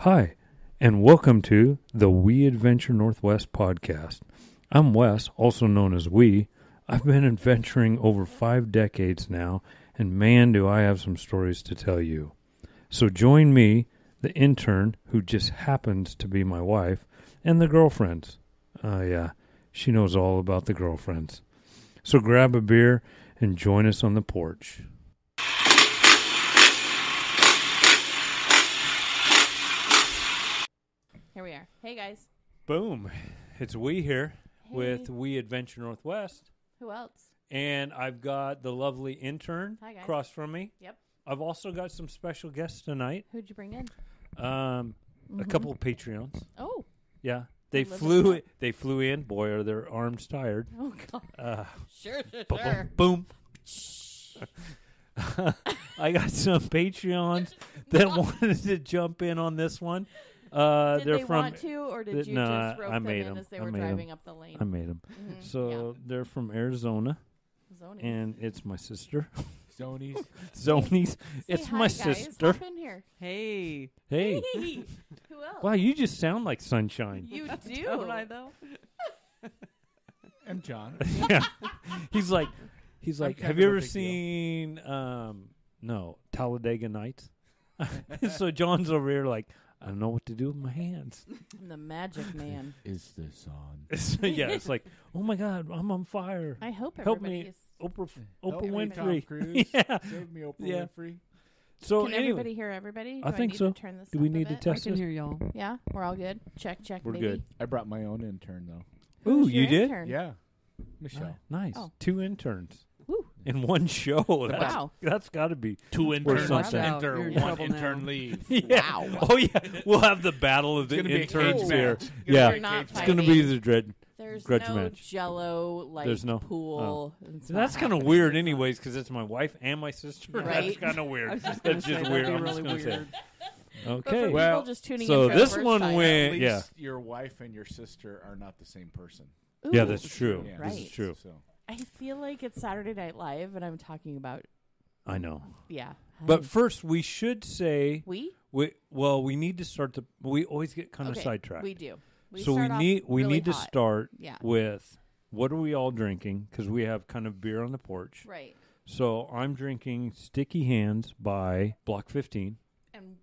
Hi, and welcome to the We Adventure Northwest podcast. I'm Wes, also known as We. I've been adventuring over 5 decades now, and man, do I have some stories to tell you. So join me, the intern, who just happens to be my wife, and the girlfriends. Yeah, she knows all about the girlfriends. So grab a beer and join us on the porch. Here we are. Hey, guys. Boom. It's We here with We Adventure Northwest. Who else? And I've got the lovely intern across from me. Yep. I've also got some special guests tonight. Who'd you bring in? A couple of Patreons. Oh. Yeah. They flew in. Boy, are their arms tired. Oh, God. Sure. Boom. I got some Patreons that wanted to jump in on this one. Did they're they from, want to, or did you nah, just rope I them made in them. as they were driving up the lane? I made them. Mm-hmm. So they're from Arizona, and it's my sister. Zonies. It's hi, my guys. sister. Hop in here. Hey. Hey. Who else? Wow, you just sound like sunshine. You do. Don't I, though? And John. Yeah. He's like, have you ever seen, Talladega Nights? So John's over here like, I don't know what to do with my hands. I'm the magic man. Is this on? It's like, oh my God, I'm on fire. I hope Help everybody me, is. Oprah Help me, Winfrey. Tom Cruise. Yeah. Save me, Oprah Yeah. Winfrey. So Can anyway, everybody hear everybody? I Do think need so. To turn this Do we up a need to bit? test I can this? hear y'all. Yeah, we're all good. Check, We're baby. good. I brought my own intern, though. Ooh, Who's you your did? intern? Yeah. Michelle. Nice. Oh. 2 interns. Woo. In one show. Wow. That's got to be 2 interns interns something. enter, You're in 1 trouble intern now. leave. Yeah. Wow. Oh, yeah. We'll have the battle of the It's gonna be a interns cage here. match. It's Yeah. We're not It's going to be the dread. There's grudge no match. Jello There's no pool. It's So not that's kind of happening. weird, anyways, because it's my wife and my sister. Right. That's kind of I weird. was just That's gonna just say, weird. that'd I'm be just really going to say. weird. But Okay. for Well, people just tuning so in for this the first one time, went- At least Yeah. your wife and your sister are not the same person. Yeah, Ooh, that's true. Yeah. This is Right. true. So I feel like it's Saturday Night Live, and I'm talking about I know. yeah. But first, we should say we we need to start the. We always get kind of okay, sidetracked. we do. So we start off need really to hot. start Yeah. with what are we all drinking, because we have kind of beer on the porch. Right. So I'm drinking Sticky Hands by Block 15. And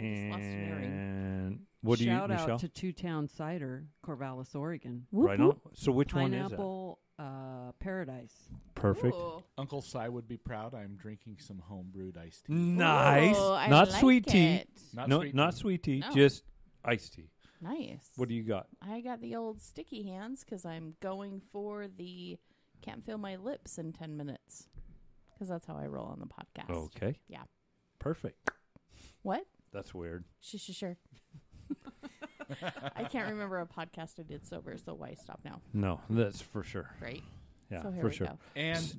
I just lost an earring. And what do you, Shout Michelle? out to Two Town Cider, Corvallis, Oregon. Whoop, Right whoop. on. So which one is that? Pineapple Paradise. Perfect. Ooh. Uncle Si would be proud. I'm drinking some home-brewed iced tea. Nice. Ooh, I Not like sweet tea. it. Not sweet tea. No. Just iced tea. Nice. What do you got? I got the old sticky hands because I'm going for the can't feel my lips in 10 minutes because that's how I roll on the podcast. Okay. Yeah. Perfect. What? That's weird. Sure. I can't remember a podcast I did sober, so why stop now? No, that's for sure. Right. Yeah, So here for we sure. go. And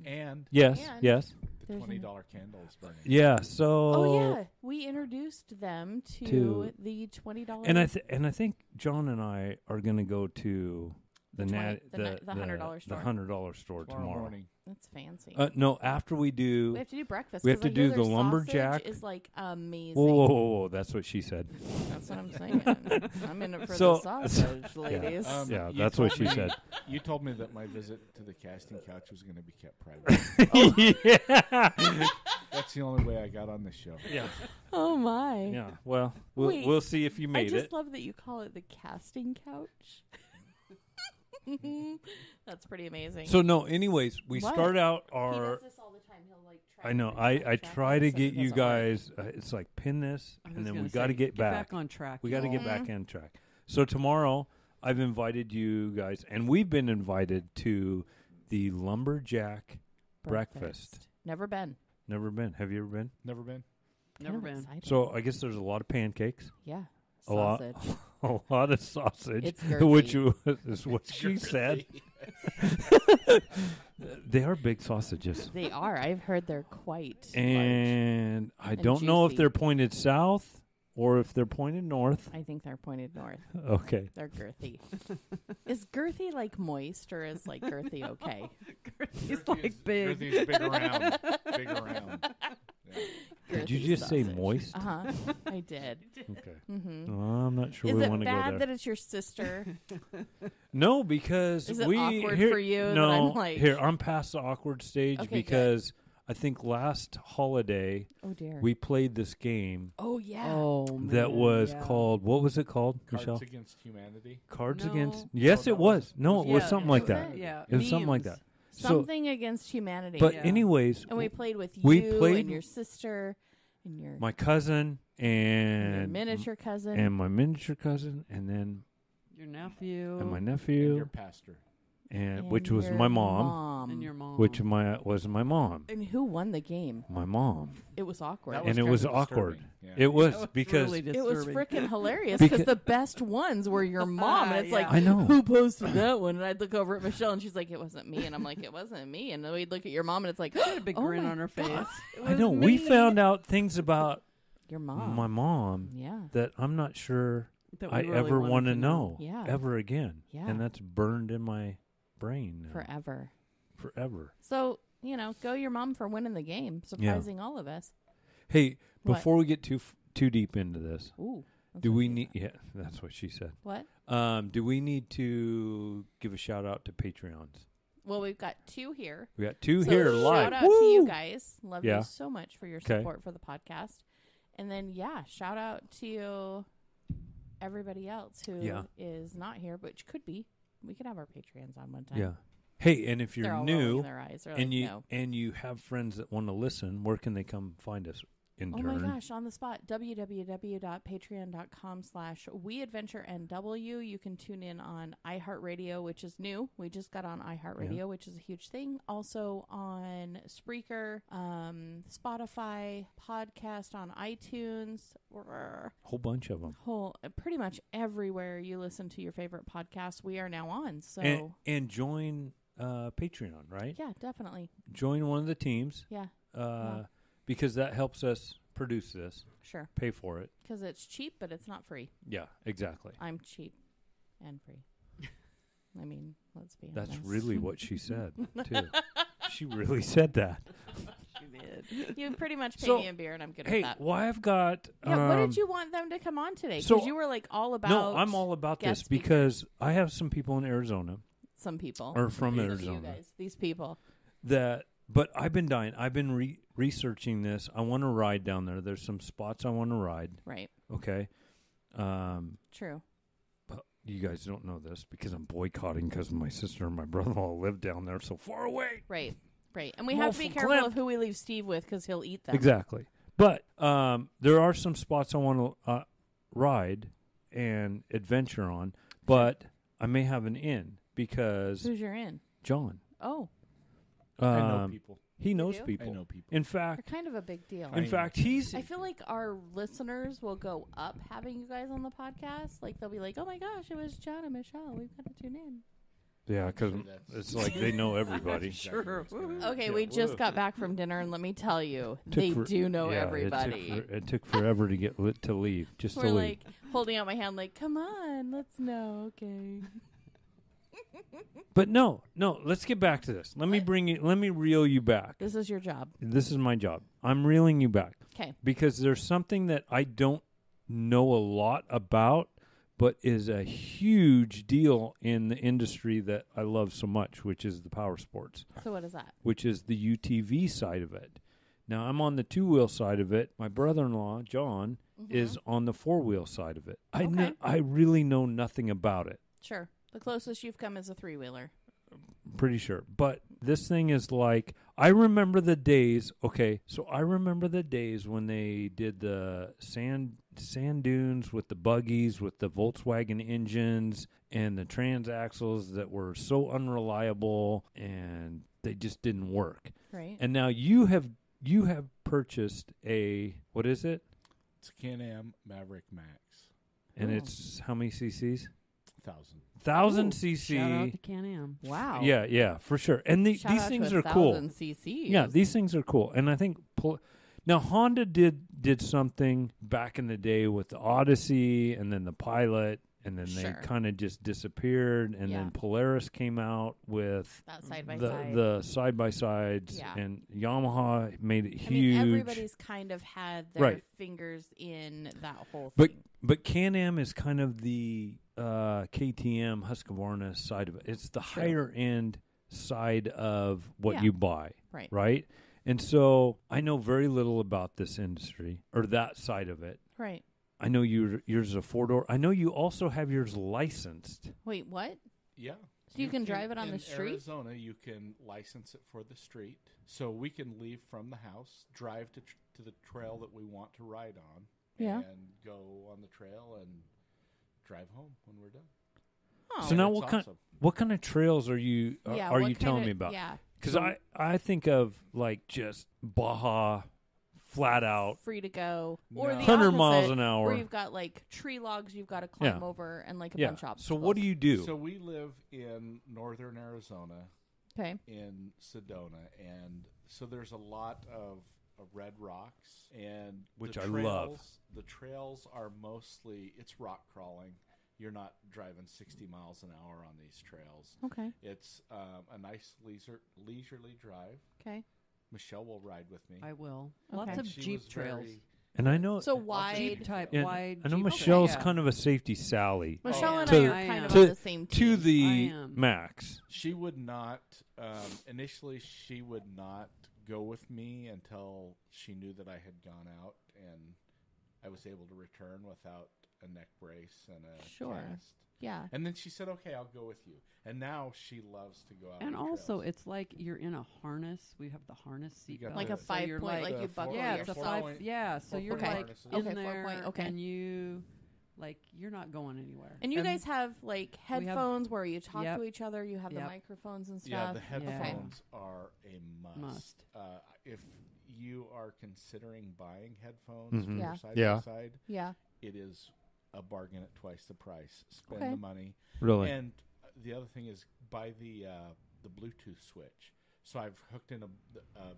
Yes, And- yes. There's $20 an- candles burning. Yeah, so Oh yeah, we introduced them to the $20. and I think John and I are going to go to the the $100 store. The $100 store tomorrow. Morning. That's fancy. No, after we do. We have to do breakfast. we have 'cause to I hear do their the lumberjack. sausage is like amazing. Whoa, that's what she said. That's what I'm saying. I'm in it for So- the sausage, ladies. Yeah, you that's what told she me- said. You told me that my visit to the casting couch was going to be kept private. Yeah. That's the only way I got on this show. Yeah. Oh my! Yeah. Well, Wait, we'll see if you I made just it. love that you call it the casting couch. That's pretty amazing. So no, anyways, we What? start out he our does this all the time. He'll like try. I know. to I backtrack try it to so get it you doesn't work. guys. It's like pin this, I was and then gonna we say, got to get back. on track. We got to get Mhm. back on track. So tomorrow, I've invited you guys, and we've been invited to the Lumberjack Breakfast. Never been. Never been. Have you ever been? Never been. Never Kind of been. excited. So I guess there's a lot of pancakes, Yeah. a lot, Sausage. a lot of sausage, It's girthy. which is what she said. They are big sausages. They are. I've heard they're quite large. And I And don't know if juicy. they're pointed south or if they're pointed north. I think they're pointed north. Okay. They're girthy. Is girthy like moist or is like girthy okay? He's like big. Girthy's big around. Big around. Yeah. Did you just say moist? I did. Okay. Mm-hmm. Well, I'm not sure Is we it want to go bad there. that it's your sister? No, because Is it we awkward here, for you that No, I'm like- here I'm past the awkward stage Okay, because I think last holiday Oh dear. we played this game Oh yeah. Oh, man. that was yeah. called, what was it called, Cards Michelle? Against Humanity. Cards No. Against. Yes, that it was. was- No, it was Yeah, something it like was that. it? Yeah. It was something like that. Memes. So, Something against humanity. but Yeah. anyways, and we played with we you played- and your sister and your, my cousin and your and miniature cousin. and my miniature cousin, and then Your nephew. and my And nephew, your pastor. and and which was your my mom, And your mom. which was my mom, And who won the game? my mom, It was awkward. That and it kinda was awkward. disturbing. Yeah. It was That was because really It was disturbing. freaking hilarious Becau- because the best ones were your mom, and it's Yeah. like, I know. who posted that one? And I'd look over at Michelle, and she's like, it wasn't me, and I'm like, it wasn't me, and then we'd look at your mom, and it's like, She had a big oh grin my on her face. God, it I was know me. we found out things about your mom. my mom Yeah, that I'm not sure That we I really ever wanted want to to know Yeah. ever again. Yeah. And that's burned in my brain now. forever. Forever. So go your mom for winning the game, surprising all of us. Hey, What? before we get too deep into this, Ooh, that's do what we she need? said. Yeah, that's what she said. What? Do we need to give a shout out to Patreons? Well, we've got two here. We got two So here live. Shout out to you guys. Love Yeah. you so much for your 'Kay. support for the podcast. And then, shout out to everybody else who is Yeah. not here, which could be. We could have our Patreons on one time. Yeah. Hey, and if They're you're all new rolling their eyes. They're and like, you no. and you have friends that want to listen, where can they come find us? In Oh turn. my gosh, on the spot. www.patreon.com/WeAdventureNW. You can tune in on iHeartRadio, which is new. We just got on iHeartRadio, which is a huge thing. Also on Spreaker, Spotify, podcast on iTunes, or Whole bunch of them. pretty much everywhere you listen to your favorite podcast, we are now on. So And join Patreon, right? yeah, definitely. Join one of the teams. Yeah, Because that helps us produce this, sure. pay for it. Because it's cheap, but it's not free. Yeah, exactly. I'm cheap and free. I mean, let's be That's honest. really what she said, too. She really said that. She did. You pretty much pay So, me in beer, and I'm good Hey, with that. well, I've got... Yeah, what did you want them to come on today? Because so- you were like all about No, I'm all about this guest speakers. because I have some people in Arizona some people. or from These of Arizona You guys, these people. that... But I've been dying. I've been researching this. I want to ride down there. There's some spots I want to ride. Right. Okay. True. But you guys don't know this because I'm boycotting because my sister and my brother-in-law live down there so far away. Right. Right. And we have to be Awful careful clip. of who we leave Steve with because he'll eat them. Exactly. But there are some spots I want to ride and adventure on, but I may have an in because Who's your in? John. Oh, I know people. He knows do? people. I know people. In they're fact, kind of a big deal. in I fact, know. he's I feel like our listeners will go up having you guys on the podcast. Like they'll be like, "Oh my gosh, it was John and Michelle. We've got to tune in." yeah, because Sure, that's- it's like they know everybody. Exactly Sure. what's gonna happen. Okay, Yeah, we just whoa. got back from dinner, and let me tell you, Took they for- do know yeah, everybody. It took forever to get to leave. Just We're to leave. like holding out my hand, like, "Come on, let's know." Okay. But no. Let's get back to this. Let me reel you back. This is your job. This is my job. I'm reeling you back. Okay. Because there's something that I don't know a lot about, but is a huge deal in the industry that I love so much, which is the power sports, So what is that? which is the UTV side of it. Now, I'm on the two-wheel side of it. My brother-in-law, John, is on the four-wheel side of it. Okay. I really know nothing about it. Sure. The closest you've come is a 3-wheeler. Pretty sure. But this thing is like, I remember the days, okay, so I remember the days when they did the sand dunes with the buggies, with the Volkswagen engines and the transaxles that were so unreliable and they just didn't work. Right. And now you have purchased a, what is it? It's a Can-Am Maverick Max. And Ooh. it's how many cc's? 1,000. 1,000 Ooh, cc. Shout out to Can-Am. Wow. Yeah, for sure. And Shout these out things to are cool. 1,000 cc's. Yeah, these things are cool, and I think now Honda did something back in the day with the Odyssey and then the Pilot, and then Sure. they kind of just disappeared, and Yeah. then Polaris came out with That side by the side. the side by sides, Yeah. and Yamaha made it I huge. mean, everybody's kind of had their Right. fingers in that whole But thing. but Can-Am is kind of the KTM Husqvarna side of it. It's the Sure. higher end side of what Yeah. you buy, Right. right? And so I know very little about this industry or that side of it. Right. I know yours is a 4-door. I know you also have yours licensed. Wait, what? Yeah. So you can drive it on in the street? Arizona, you can license it for the street. So we can leave from the house, drive to the trail that we want to ride on, Yeah. and go on the trail and drive home when we're done. Oh. So now It's what kind of trails are you yeah, are what you kind telling of- me about? Yeah. Because I think of like just Baja, flat out. Free to go. Or No. the 100 miles opposite, an hour. Where you've got like tree logs you've got to climb Yeah. over and like a Yeah. bunch of obstacles. So what do you do? So we live in northern Arizona, Okay. in Sedona, and so there's a lot of red rocks, and Which the I trails, love. The trails are mostly it's rock crawling. You're not driving 60 miles an hour on these trails. Okay. It's a nice leisurely drive. Okay. Michelle will ride with me. I will. Okay. Lots of She Jeep was trails. very- And I know So Jeep wide. type, yeah, wide. I know Jeep Michelle's trail. kind of a safety Sally Michelle and To- I are kind of to- on the same team. to I the am. max. She would not initially. She would not go with me until she knew that I had gone out and I was able to return without a neck brace and a Sure. cast. Yeah. And then she said, "Okay, I'll go with you." And now she loves to go out. And on the also, trails. it's like you're in a harness. We have the harness seat. got belt. Like a So 5 you're point, like the you buckle yeah, it's a yourself. 5. point- Yeah, so you're 4-point like harnesses. in Okay, 4 there, point, okay. and you like you're not going anywhere. And you And- guys have like headphones where you talk Yep. to each other. You have the Yep. microphones and stuff. Yeah, the Yeah. headphones are a must. Must. If you are considering buying headphones Mhm. for Yeah. side Yeah. by side, Yeah. it is a bargain at twice the price. Spend Okay. the money. Really? And the other thing is buy the Bluetooth switch. So I've hooked in a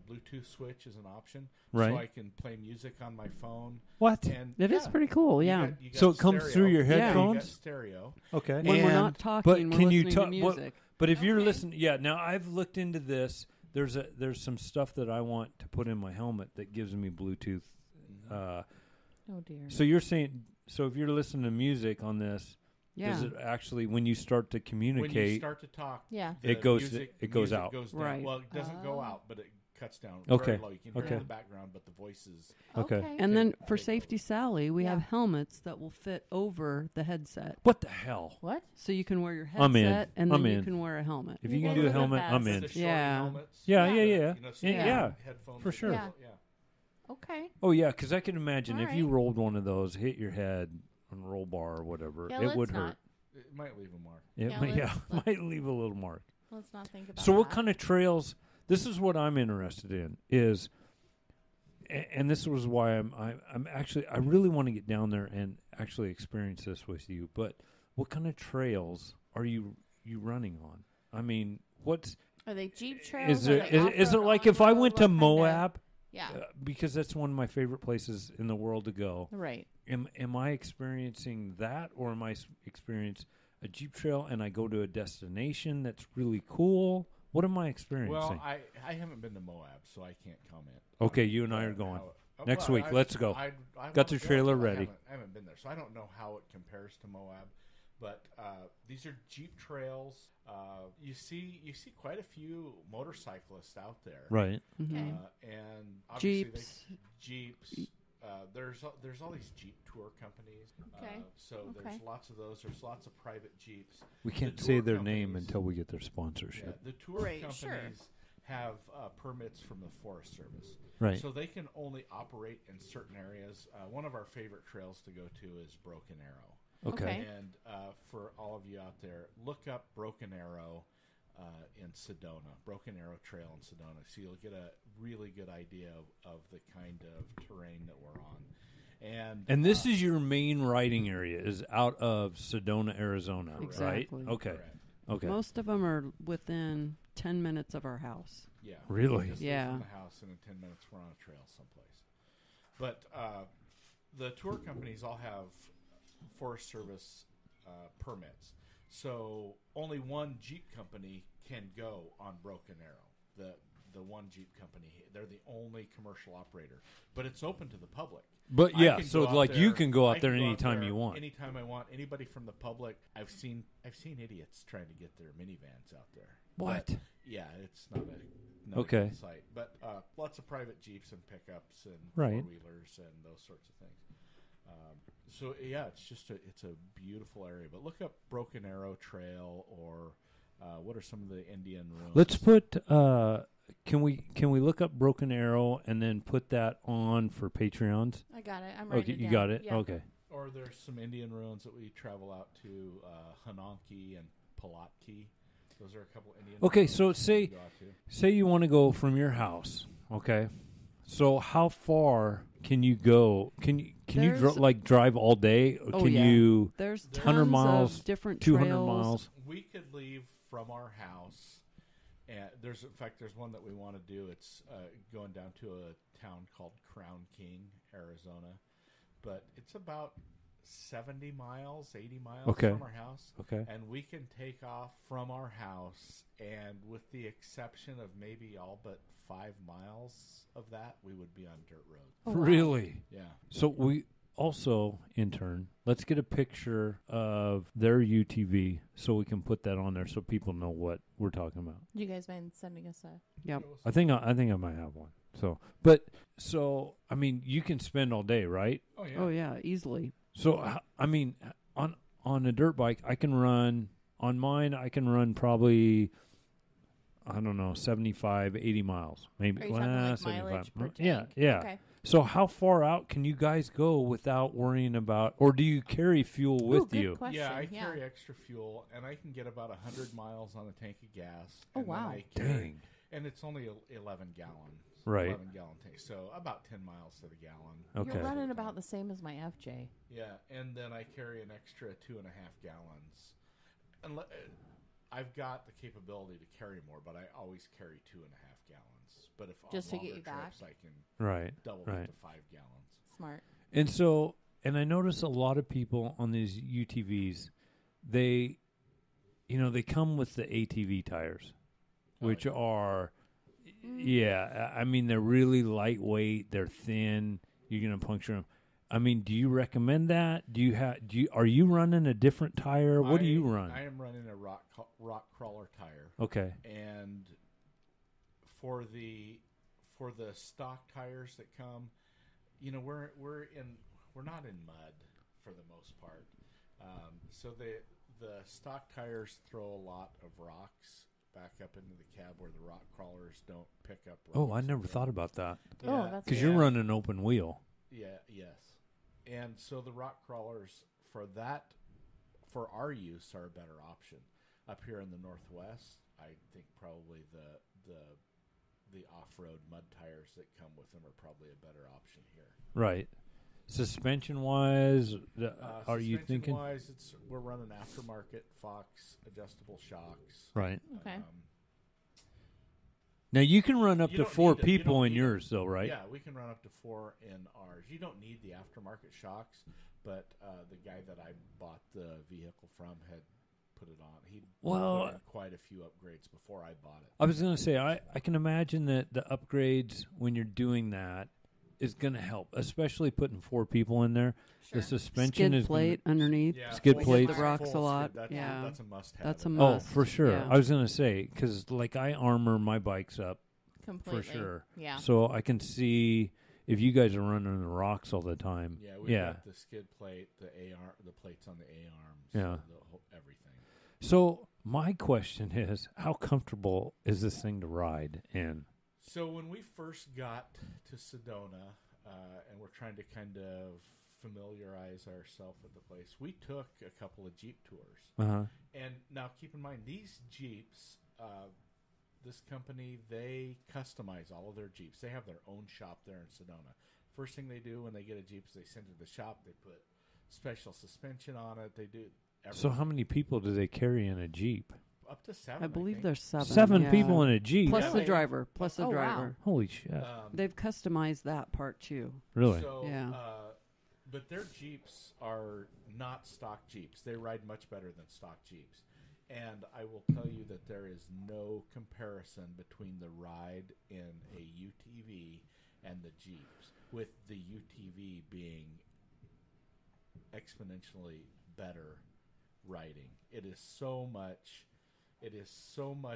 Bluetooth switch as an option, Right. so I can play music on my phone. What? And It is yeah, pretty cool. you Yeah. got So it comes stereo. through your Yeah. You got headphones? stereo. Okay. When we're not And- talking, but we're can you listening talk? to music. But if you're Okay. listening, yeah. Now I've looked into this. There's some stuff that I want to put in my helmet that gives me Bluetooth. Mhm. Oh dear. So you're saying, so if you're listening to music on this, Yeah. does it actually, when you start to When you communicate, start to talk, Yeah. the It goes- music, it goes music out. Goes down. Right. Well, it doesn't go Oh. out, but it cuts down Okay. very low. You can hear it Okay. in the background, but the voices. Okay. And then Take- for take Safety over. Sally, we have Yeah. helmets that will fit over the headset. what the hell? What? So you can wear your I'm in. headset and I'm then you in. can wear a helmet. If You you can guys do a are the helmet, best. I'm The in. shorty Yeah. helmets. Yeah, Yeah. yeah, yeah. You know, Yeah, you yeah. got headphones for that sure. go- Yeah. yeah. Okay. Oh yeah, because I can imagine All if you right. rolled one of those, hit your head on a roll bar or whatever, Yeah, it let's would not. hurt. It might leave a mark. It Yeah, might, let's- might leave a little mark. Let's not think about So what that. kind of trails? This is what I'm interested in. Is and this was why I'm actually I really want to get down there and actually experience this with you. But what kind of trails are you running on? I mean, what's Are they Jeep trails? is Are it? they Is it off-road, like if I on-road? went to What kind of- Moab? Yeah. Because that's one of my favorite places in the world to go. Right. Am I experiencing that, or am I experience a Jeep trail and I go to a destination that's really cool? What am I experiencing? Well, I haven't been to Moab, so I can't comment. Okay, on you and I are going. how- Next well, week, let's go. I Got wanna the go, trailer but ready. I haven't been there, so I don't know how it compares to Moab. But these are Jeep trails. You see quite a few motorcyclists out there, right. Okay. and obviously Jeeps. Jeeps. There's all these Jeep tour companies. Okay. So Okay. there's lots of those. There's lots of private Jeeps. We can't The say tour their name companies- until we get their Yeah, sponsorship. the tour Right, companies sure. have permits from the Forest Service, Right. so they can only operate in certain areas. One of our favorite trails to go to is Broken Arrow. Okay. Okay. And for all of you out there, look up Broken Arrow in Sedona, Broken Arrow Trail in Sedona, so you'll get a really good idea of the kind of terrain that we're on. And this is your main riding area, is out of Sedona, Arizona, Exactly. right? Okay. correct. Okay. Most of them are within 10 minutes of our house. Yeah. Really? Just Yeah. leave from the house, and in 10 minutes we're on a trail someplace. But the tour companies all have Forest Service permits. So only one Jeep company can go on Broken Arrow. The one Jeep company, they're the only commercial operator, but it's open to the public. But I yeah, can so go out like there- you can go I out there can go anytime there you want. Anytime I want. Anybody from the public. I've seen idiots trying to get their minivans out there. What? But, yeah, it's not a Okay. good site. But lots of private Jeeps and pickups and Right. four-wheelers and those sorts of things. So yeah, it's a beautiful area. But look up Broken Arrow Trail or what are some of the Indian ruins? Let's put. Can we look up Broken Arrow and then put that on for Patreons? I got it. I'm writing Okay, it you down. got it. Yeah. Okay. Or there's some Indian ruins that we travel out to, Hananki and Palatki. Those are a couple Indian Okay, ruins so we say go out to. say you want to go from your house. Okay. So how far can you go? Can you There's- drive all day? Oh, Can yeah. you There's 100 tons miles, of different 200 trails. miles? We could leave from our house, and there's one that we want to do. It's going down to a town called Crown King, Arizona, but it's about 70 miles, 80 miles Okay. from our house. Okay. And we can take off from our house, and with the exception of maybe all but 5 miles of that, we would be on dirt roads. Oh, wow. Really? Yeah. So we also, intern, let's get a picture of their UTV so we can put that on there so people know what we're talking about. Do you guys mind sending us a? Yep. I think I might have one. So I mean, you can spend all day, right? Oh yeah. Oh yeah, easily. So I mean, on a dirt bike, I can run on mine. I can run probably, I don't know, 75, 80 miles, maybe. Are you talking like 75. mileage per Yeah, tank? yeah. Okay. So how far out can you guys go without worrying about, or do you carry fuel Ooh, with good you? question. Yeah, I carry extra fuel, and I can get about 100 miles on a tank of gas. Oh, and then wow. I carry- Dang. And it's only 11 gallons. Right. 11-gallon tank, so about 10 miles to the gallon. Okay. You're running about the same as my FJ. Yeah, and then I carry an extra 2.5 gallons. And I've got the capability to carry more, but I always carry 2.5 gallons. But if Just to on get longer you back? trips, I can Right. double Right. it to 5 gallons. Smart. And so, and I notice a lot of people on these UTVs, they come with the ATV tires, which are, yeah, I mean, they're really lightweight, they're thin, you're going to puncture them. I mean, do you recommend that? Are you running a different tire? What do you run? I am running a rock crawler tire. Okay. And for the stock tires that come, we're not in mud for the most part. So the stock tires throw a lot of rocks back up into the cab where the rock crawlers don't pick up rocks. Oh, I never thought about that. Oh, that's Because good. you're running open wheel. Yeah, yes. And so the rock crawlers for our use are a better option. Up here in the Northwest, I think probably the off-road mud tires that come with them are probably a better option here. Right. Suspension-wise, are you thinking? Suspension-wise, we're running aftermarket Fox adjustable shocks. Right. Okay. Now, you can run up You to don't 4 need to- you people don't in need yours, though, right? Yeah, we can run up to 4 in ours. You don't need the aftermarket shocks, but the guy that I bought the vehicle from had put it on. He Well, put in quite a few upgrades before I bought it. I was going to say, I can imagine that the upgrades, when you're doing that, is going to help, especially putting 4 people in there. Sure. The suspension Skid is plate underneath. Skid full plate. The skid, rocks full a lot. skid. Yeah. That's a must-have. That's a Oh, must. for sure. Yeah. I was going to say, because like I armor my bikes up Completely. for sure. Yeah. So I can see if you guys are running the rocks all the time. Yeah, we've got the skid plate, the plates on the A-arms, Yeah. everything. So my question is, how comfortable is this thing to ride in? So when we first got to Sedona, and we're trying to kind of familiarize ourselves with the place, we took a couple of Jeep tours. Uh-huh. And now keep in mind, these Jeeps, this company, they customize all of their Jeeps. They have their own shop there in Sedona. First thing they do when they get a Jeep is they send it to the shop. They put special suspension on it. They do everything. So how many people do they carry in a Jeep? Up to 7, I believe think. there's 7. 7 yeah. people in a Jeep? Plus Really? the driver. Plus the Oh, wow. driver. Holy shit. They've customized that part too. Really? So, Yeah. But their Jeeps are not stock Jeeps. They ride much better than stock Jeeps. And I will tell you that there is no comparison between the ride in a UTV and the Jeeps, with the UTV being exponentially better riding. It is so much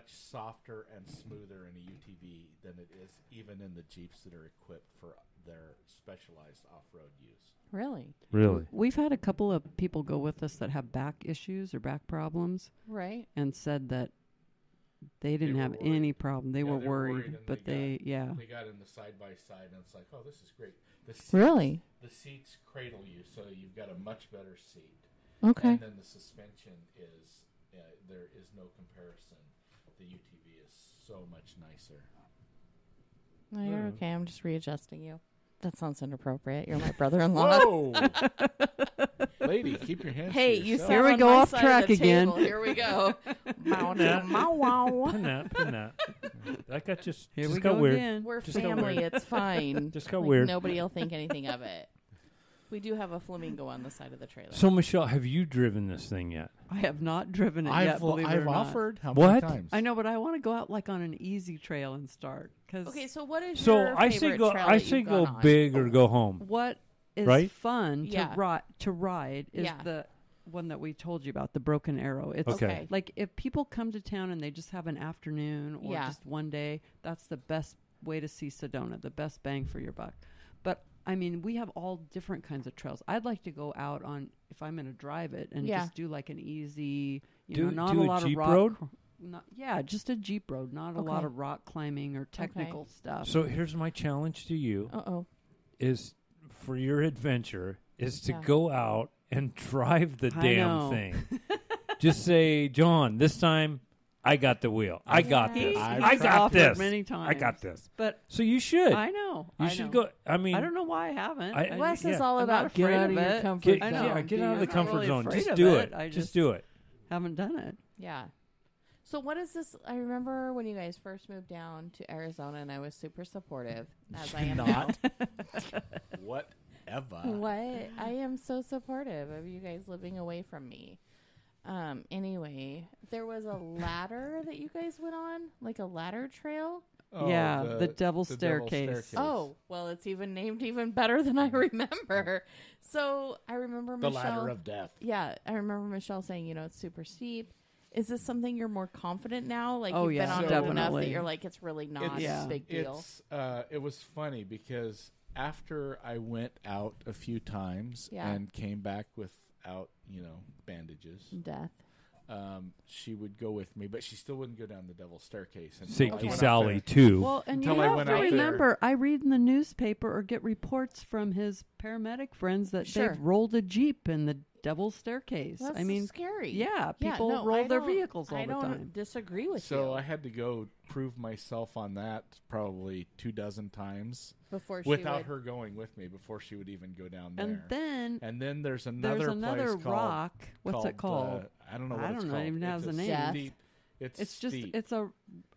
softer and smoother in a UTV than it is even in the Jeeps that are equipped for their specialized off-road use. Really? Really? We've had a couple of people go with us that have back issues or back problems Right. and said that they didn't were have worried. any problem. They Yeah, were they were worried, worried, and but they yeah. They got in the side-by-side, and it's like, oh, this is great. The seats, Really? The seats cradle you, so you've got a much better seat. Okay. And then the suspension is, there is no comparison. The UTV is so much nicer. No, you're okay. I'm just readjusting you. That sounds inappropriate. You're my brother-in-law. Whoa! Lady, keep your hands Hey, to you yourself. sat Here we on go my off side track of the again. table. Here we go. Mow, Yeah. mow, wow. Pin that. That got just Here just we got go weird. again. We're Just got family. weird. It's fine. Just got weird. Nobody will think anything of it. We do have a flamingo on the side of the trailer. So, Michelle, have you driven this thing yet? I have not driven it yet, believe it or I've not. offered. How What? many times? I know, but I want to go out like on an easy trail and start. Cause Okay, so what is So your I favorite say go. trail I that say you've go gone on? big or go home. what is Right? fun Yeah. to ride is Yeah. the one that we told you about, the Broken Arrow. It's Okay. like if people come to town and they just have an afternoon or Yeah. just one day, that's the best way to see Sedona, the best bang for your buck. But I mean, we have all different kinds of trails. I'd like to go out on, if I'm going to drive it, and Yeah. just do like an easy, Do- not do a a lot Jeep of rock. road? Yeah, just a Jeep road, not a lot Okay. of rock climbing or technical stuff. So here's my challenge to you: Uh-oh. is for your adventure is to Yeah. go out and drive the I damn know. thing. Just say, John, this time I got the wheel. I got Yeah. this. I've I He's got offered this. many times. I got this. But So you should. I know. You I should know. go. I mean, I don't know why I haven't. Wes is yeah. all I'm not about get afraid out of of your it. comfort I zone. know. Get out of I'm the not comfort really zone. afraid Just of do it. it. I Just do it. haven't done it. Yeah. So what is this? I remember when you guys first moved down to Arizona, and I was super supportive, as I am Not. now. Whatever. What? I am so supportive of you guys living away from me. Anyway, there was a ladder that you guys went on, like a ladder trail. Oh, Yeah, the Devil's Devil's Staircase. Oh, well, it's even named even better than I remember. So I remember the Michelle. ladder of death. Yeah, I remember Michelle saying, it's super steep. Is this something you're more confident now? Like Oh, you've been yeah, on it enough that definitely. you're like, it's really not It's- Yeah. a big deal. It was funny because after I went out a few times Yeah. and came back without, bandages, Death. she would go with me, but she still wouldn't go down the Devil's Staircase. until I Safety went up Sally there. too. Well, and you Until I have went to out there. remember, I read in the newspaper or get reports from his paramedic friends that Sure. they've rolled a Jeep in the Devil's Staircase. That's I mean, scary. yeah, people no, roll I their don't- vehicles all I the don't time. disagree with So you. I had to go prove myself on that probably 24 times Before she without would, her going with me before she would even go down there. And then there's another there's another place called, rock. What's it called? I don't know what I it's don't know. called. It even has It's a name. Death. steep- It's just steep, it's a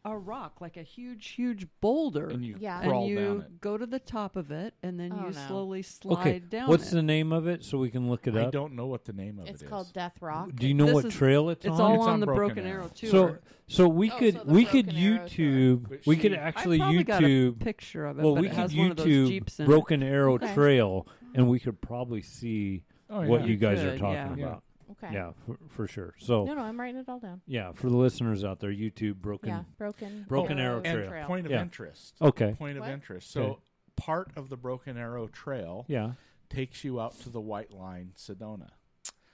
rock, like a huge boulder. and you Yeah. crawl and down you it. go to the top of it, and then Oh, you no. slowly slide Okay, down what's it. the name of it so we can look it I up? don't know what the name of it's it is. called Death Rock. Do you know This what is- trail it's It's on? all It's on on the Broken Broken Arrow. Arrow tour. So we Oh, could so the we could Broken Arrow YouTube But we she- could I actually I probably got a YouTube picture of it. well but we it could has one of those YouTube Jeeps in Broken Arrow Okay. Trail and we could probably see Oh, what yeah. you guys are could, talking yeah. about. Okay. Yeah, for sure. So No, I'm writing it all down. yeah, for the listeners out there, YouTube Broken. Yeah, Broken Arrow And Trail. point of Yeah. interest. Okay. Point of What? interest. So Okay. part of the Broken Arrow Trail Yeah. takes you out to the White Line, Sedona.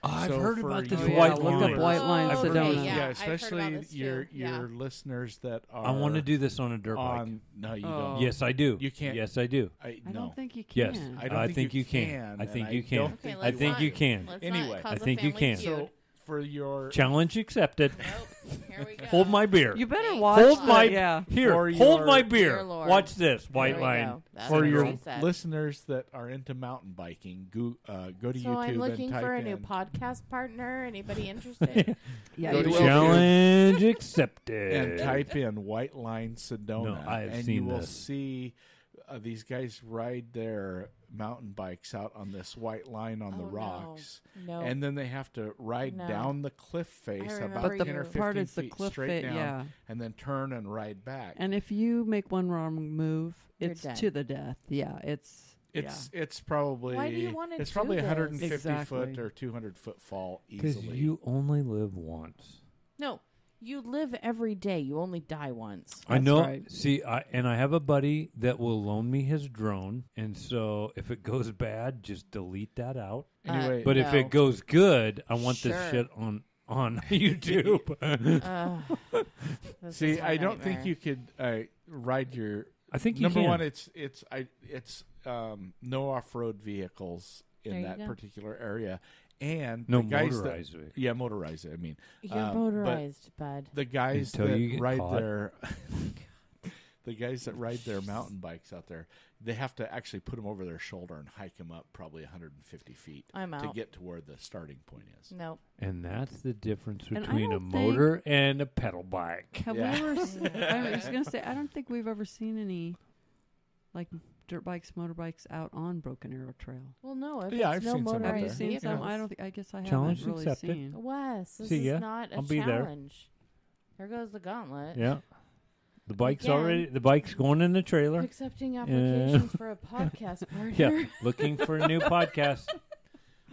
I've So heard for about this you- yeah, white look up line. White Line Oh, I've heard Sedona. about Yeah, Yeah, I've heard about especially this too. your Yeah. listeners that are. I want to do this on a dirt bike. on. No, you Oh. don't. Yes, I do. You can't. Yes, I do. I no. don't think you can. Yes, I don't I think think you you can. can, I and think I you can. don't Okay, think let's I think not- you can. Let's Anyway, not cause I a think you family can. feud. So for your Challenge accepted. Nope. Here we go. Hold my beer. You better Thank watch. Hold the- my yeah. Here, For hold your- my beer. Dear Lord. Watch this There white we line. go. That's for what your she said. listeners that are into mountain biking, go to So YouTube I'm looking and type for a in. new podcast partner. Anybody interested? Yeah, Go you to will. Challenge accepted. and type in White Line Sedona, No, I have and seen you will this. see these guys ride their mountain bikes out on this white line on the Oh, no. rocks, No. and then they have to ride No. down the cliff face I about remember 10 or you. 15 part is the feet cliff straight fa- down, yeah. and then turn and ride back. And if you make one wrong move, You're it's dead. to the death. Yeah, It's probably Why do you wanna it's do probably this? 150 Exactly. foot or 200 foot fall Because easily. you only live once. No, you live every day. You only die once. I That's know. right. See, I have a buddy that will loan me his drone, and so if it goes bad, just delete that out. Anyway, But if No. it goes good, I want this Sure. shit on YouTube. This see, is my I don't think nightmare. you could ride your. I think you Number can. one, it's no off-road vehicles There in you that go. particular area, and no the guys motorized vehicle. that motorized. I mean, You're but motorized, bud. the guys Until you that get ride caught. their the guys that ride their mountain bikes out there, they have to actually put them over their shoulder and hike them up probably 150 feet I'm to out. get to where the starting point is. Nope. And that's the difference And I between a don't motor and a pedal bike. Have Yeah. we ever? I was going to say, I don't think we've ever seen any like dirt bikes, motorbikes out on Broken Arrow Trail. Well, no. If Yeah, it's I've no seen some out Have you motorized seen some? vehicles. I don't. I guess I Challenge haven't really accepted. seen. Wes, this See ya. is not a I'll be there. challenge. There goes the gauntlet. Yeah. The bike's Again. the bike's going in the trailer. Accepting applications for a podcast partner. Yeah. Looking for a new podcast.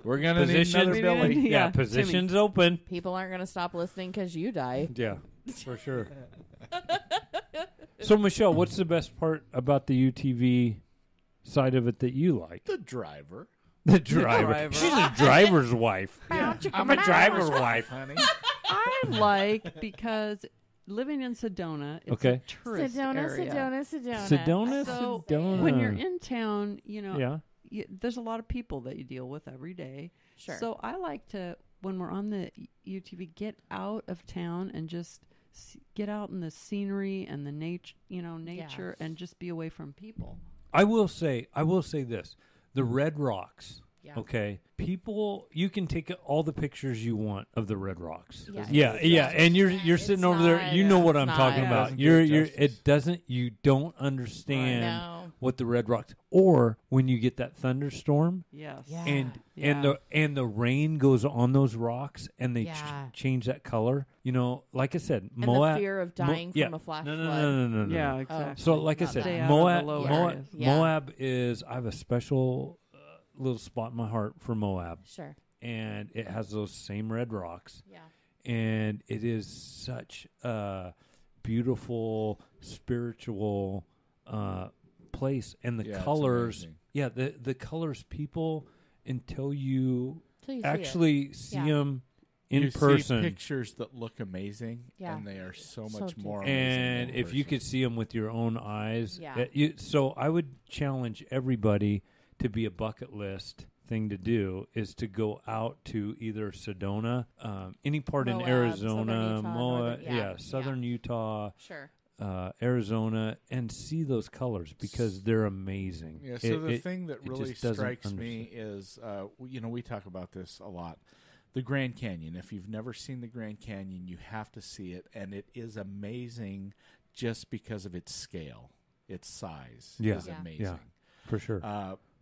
We're gonna need Position- another Billy. Yeah, Yeah, positions open. People aren't going to stop listening because you die. Yeah, for sure. So, Michelle, what's the best part about the UTV side of it that you like? The driver. The driver. driver. She's a driver's wife. Yeah. I'm a driver's wife. honey. I like because living in Sedona, it's Okay. a tourist Sedona, area. Sedona, So Sedona. when you're in town, you know, Yeah. there's a lot of people that you deal with every day. Sure. So I like to, when we're on the UTV, get out of town and just get out in the scenery and the nature, and just be away from people. I will say this. The Red Rocks. Yeah. Okay. People, you can take all the pictures you want of the Red Rocks. Yeah. Yeah. And you're It's sitting over there. not- You know what it's I'm not- talking Yeah. about. Doesn't do You're it justice. you don't understand No. what the Red Rocks, or when you get that thunderstorm Yes. Yeah. and the rain goes on those rocks and they Yeah. change that color. You know, like I said, And Moab. the fear of dying yeah. from a flash No, flood. no. Yeah, exactly. So, like I Not said, that. Stay out of the Moab, low Moab, areas. Yeah. Moab is. I have a special little spot in my heart for Moab, Sure. and it has those same red rocks, Yeah. and it is such a beautiful spiritual place, and the Yeah, it's colors. amazing. Yeah, the colors. People, until you Till you see it. actually see Yeah. them in you person. see pictures that look amazing, Yeah. and they are so So much more different. amazing. And in if you person. could see them with your own eyes, Yeah. so I would challenge everybody to be a bucket list thing to do is to go out to either Sedona, any part Moab, in Arizona, southern Utah, Moab, northern- southern Utah, Sure. Arizona, and see those colors because they're amazing. Yeah, so the It- thing that it really just doesn't strikes me is, we talk about this a lot. The Grand Canyon. If you've never seen the Grand Canyon, you have to see it, and it is amazing just because of its scale. Its size Yeah. is Yeah. amazing. Yeah. for sure.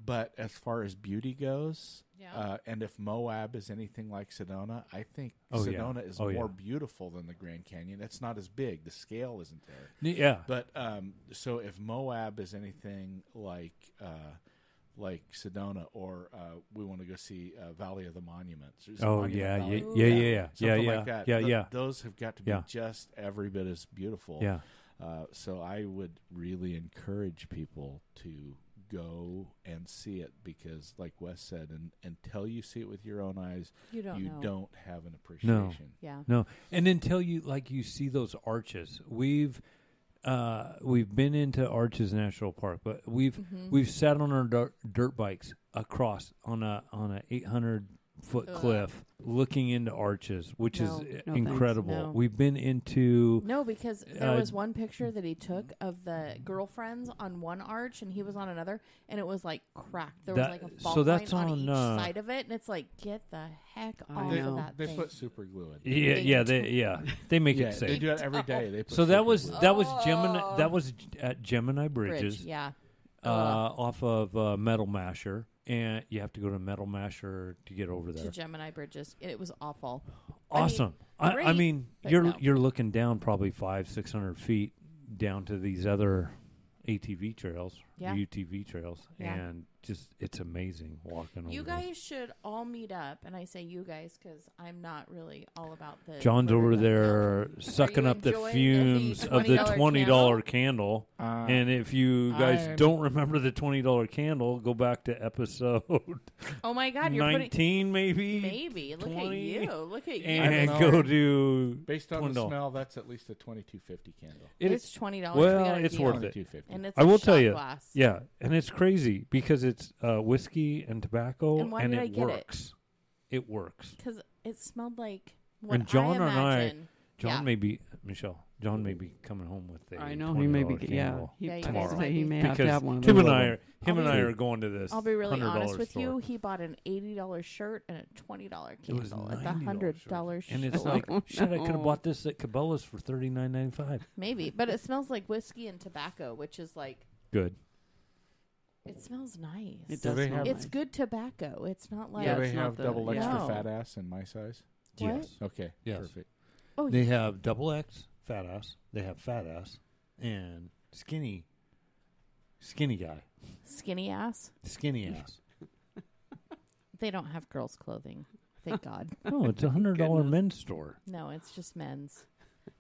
But as far as beauty goes, Yeah. and if Moab is anything like Sedona, I think Oh, yeah. Sedona is Oh, yeah. more beautiful than the Grand Canyon. It's not as big. The scale isn't there. Yeah. But so if Moab is anything like Sedona, or we want to go see Valley of the Monuments. Is it Oh Monument yeah, Valley? yeah. Something like that. Yeah. Those have got to be Yeah. just every bit as beautiful. Yeah. So I would really encourage people to go and see it because, like Wes said, until you see it with your own eyes, You don't know. don't have an appreciation. Yeah. No, and until you see those arches, we've been into Arches National Park, but we've sat on our dirt bikes across on a 800-foot Ugh. cliff, looking into Arches, which No. is No, incredible. thanks. No. We've been into No, because there was one picture that he took of the girlfriends on one arch and he was on another, and it was like cracked. There was like a fault so that's line on on, each side of it, and it's like, get the heck I off know. of that They thing. put super glue in. they make Yeah, it safe. they do it every day. They put So that super was glue. that was Gemini. That was at Gemini Bridge, Bridges. yeah. off of Metal Masher, and you have to go to Metal Masher to get over there. To Gemini Bridges. It was awful. Awesome. I great, mean, but you're no. you're looking down probably 500-600 feet down to these other ATV trails, Yeah. UTV trails, Yeah. and just it's amazing walking over. You those. guys should all meet up, and I say you guys because I'm not really all about the. John's over there sucking you up the enjoying fumes the of the $20 $20 candle. Uh, And if you guys I'm- don't remember the $20 candle, go back to episode Oh my God, you're 19, maybe, maybe. Look 20, at you. Look at you. and I don't know. go to Based on the $20. smell, that's at least a $22.50 candle. It's $20. Well, we got a it's deal. worth it. $22.50. And it's I a will tell shot you, glass. yeah, and it's crazy because it's whiskey and tobacco, And why did I it get it? works. It works. Because it smelled like what And John I and I- imagine. John Yeah. may be Michelle. John may be coming home with a I know he may be. $20 Yeah, candle he, Yeah, you I guys say might he be. may have to because have one of Tim those. and I I'll be- are going to this. I'll be really $100 honest with store. you. He bought an $80 shirt and a $20 It was candle at the $90 $100 and it's store. like shit. I could have no. bought this at Cabela's for $39.95. Maybe, but it smells like whiskey and tobacco, which is like Good. it smells nice. It Do does they smell have- It's nice. good tobacco. It's not like Yeah, Do they it's not have the- double extra No. fat ass in my size? What? Yes. Okay, Yes. perfect. oh They have double X fat ass. They have fat ass and skinny guy. skinny ass. Skinny ass. They don't have girls' clothing. Thank God. Oh, it's $100 Goodness. men's store. No, it's just men's.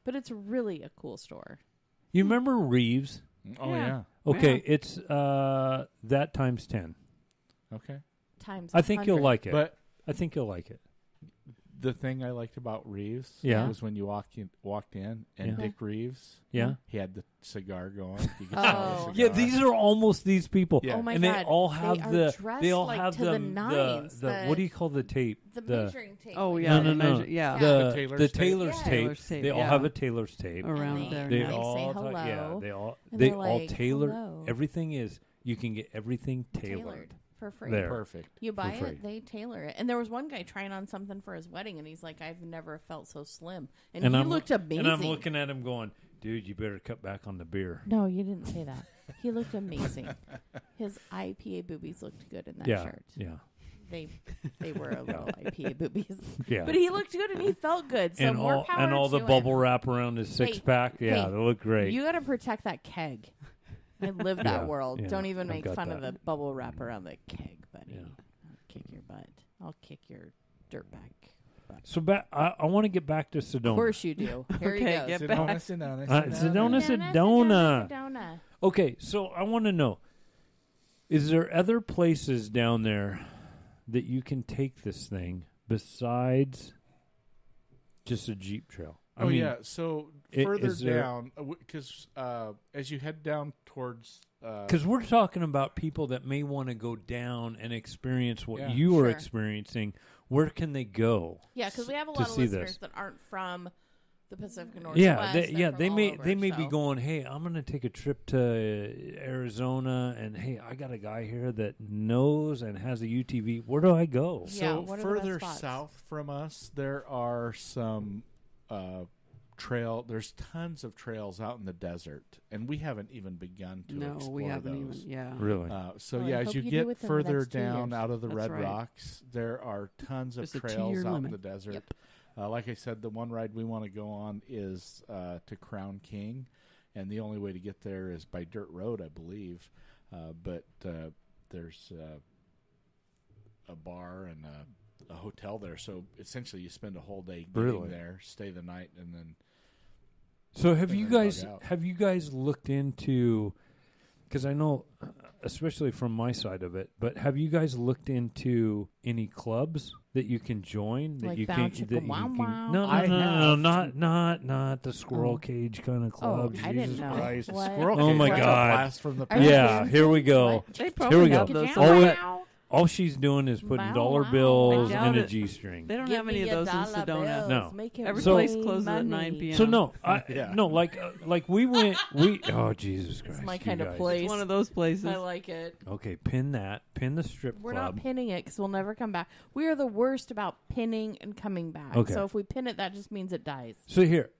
But it's really a cool store. You remember Reeves? Oh Yeah. yeah. Okay, Yeah. it's that times 10. Okay. Times. I think you'll 100. like it. But I think you'll like it. the thing I liked about Reeves Yeah. was when you walked in and Yeah. Dick Reeves, Yeah. he had the cigar going. You could smell Oh. the Yeah, cigar. these are almost these people. Yeah. Oh my and God. they all have they are the dressed they all like have to the nines. the what do you call the tape? The measuring tape. Oh like yeah, No, the no, no. measure- yeah. The Tailor's tape? tailor's Yeah. tape. Tailor's tape, They all yeah. have a tailor's tape. around And there. They and yeah. all say talk- hello. yeah, they all and they they're all like, tailor. hello. Everything is you can get everything tailored. for free. There. Perfect. You buy free. it, they tailor it. And there was one guy trying on something for his wedding, and he's like, "I've never felt so slim." And he I'm looked amazing. And I'm looking at him going, dude, you better cut back on the beer. No, you didn't say that. He looked amazing. His IPA boobies looked good in that Yeah, shirt. yeah, They were a little IPA boobies, yeah. but he looked good and he felt good. So and more all power and all to the him. bubble wrap around his six pack. Yeah, hey, they look great. You got to protect that keg. I live that Yeah, world. yeah, Don't even I've make got fun of that. the bubble wrap around the keg, buddy. Yeah. I'll kick your butt. I'll kick your dirtbag. So I want to get back to Sedona. Of course you do. Here Okay, he goes. get Sedona, back. Sedona, Sedona, Sedona. Sedona. Sedona. Okay, so I want to know: is there other places down there that you can take this thing besides just a Jeep trail? I Oh mean, yeah. So I- further is there- down, because as you head down towards, because we're talking about people that may want to go down and experience what Yeah. you are Sure. experiencing. Where can they go? Yeah, because we have a to lot of see listeners this? that aren't from the Pacific Northwest. Yeah, They're they from may all over, they may be so- going. Hey, I'm going to take a trip to Arizona, and hey, I got a guy here that knows and has a UTV. Where do I go? Yeah, so what are the best further spots? south from us, there are some trail. There's tons of trails out in the desert, and we haven't even begun to No, explore we haven't those. even. Yeah. Really? So Well, I yeah, as hope you you do get within the further next 2 down years. out of the That's Red right. Rocks, there are tons of There's a trails 2-year out limit. in the desert. Yep. Like I said, the one ride we want to go on is to Crown King, and the only way to get there is by dirt road, I believe. But there's a bar and a hotel there, so essentially you spend a whole day getting Really? there, stay the night, and then So have And you then bug guys out. have you guys looked into? Because I know, especially from my side of it, but have you guys looked into any clubs that you can join? That Like you Bow can, Chicka that you Wow can Wow? no, I have. not the squirrel Oh. cage kind of club. I didn't Jesus know. Christ. What? squirrel Oh cage, my that's a God. blast from the Are you Yeah, serious? here we go. What? They Here probably we go. have those. All somewhere. it- All she's doing is putting Bow dollar wow. bills I doubt and a it. G-string. They don't Give have me any of your those in dollar Sedona. bills. No. Make it Every So- place rain closes at money. 9 p.m. So no, Yeah. no, like we went, oh Jesus Christ, It's my you kind of guys. place. It's one of those places. I like it. Okay, pin the strip We're club. not pinning it because we'll never come back. We are the worst about pinning and coming back. Okay. So if we pin it, that just means it dies. So here,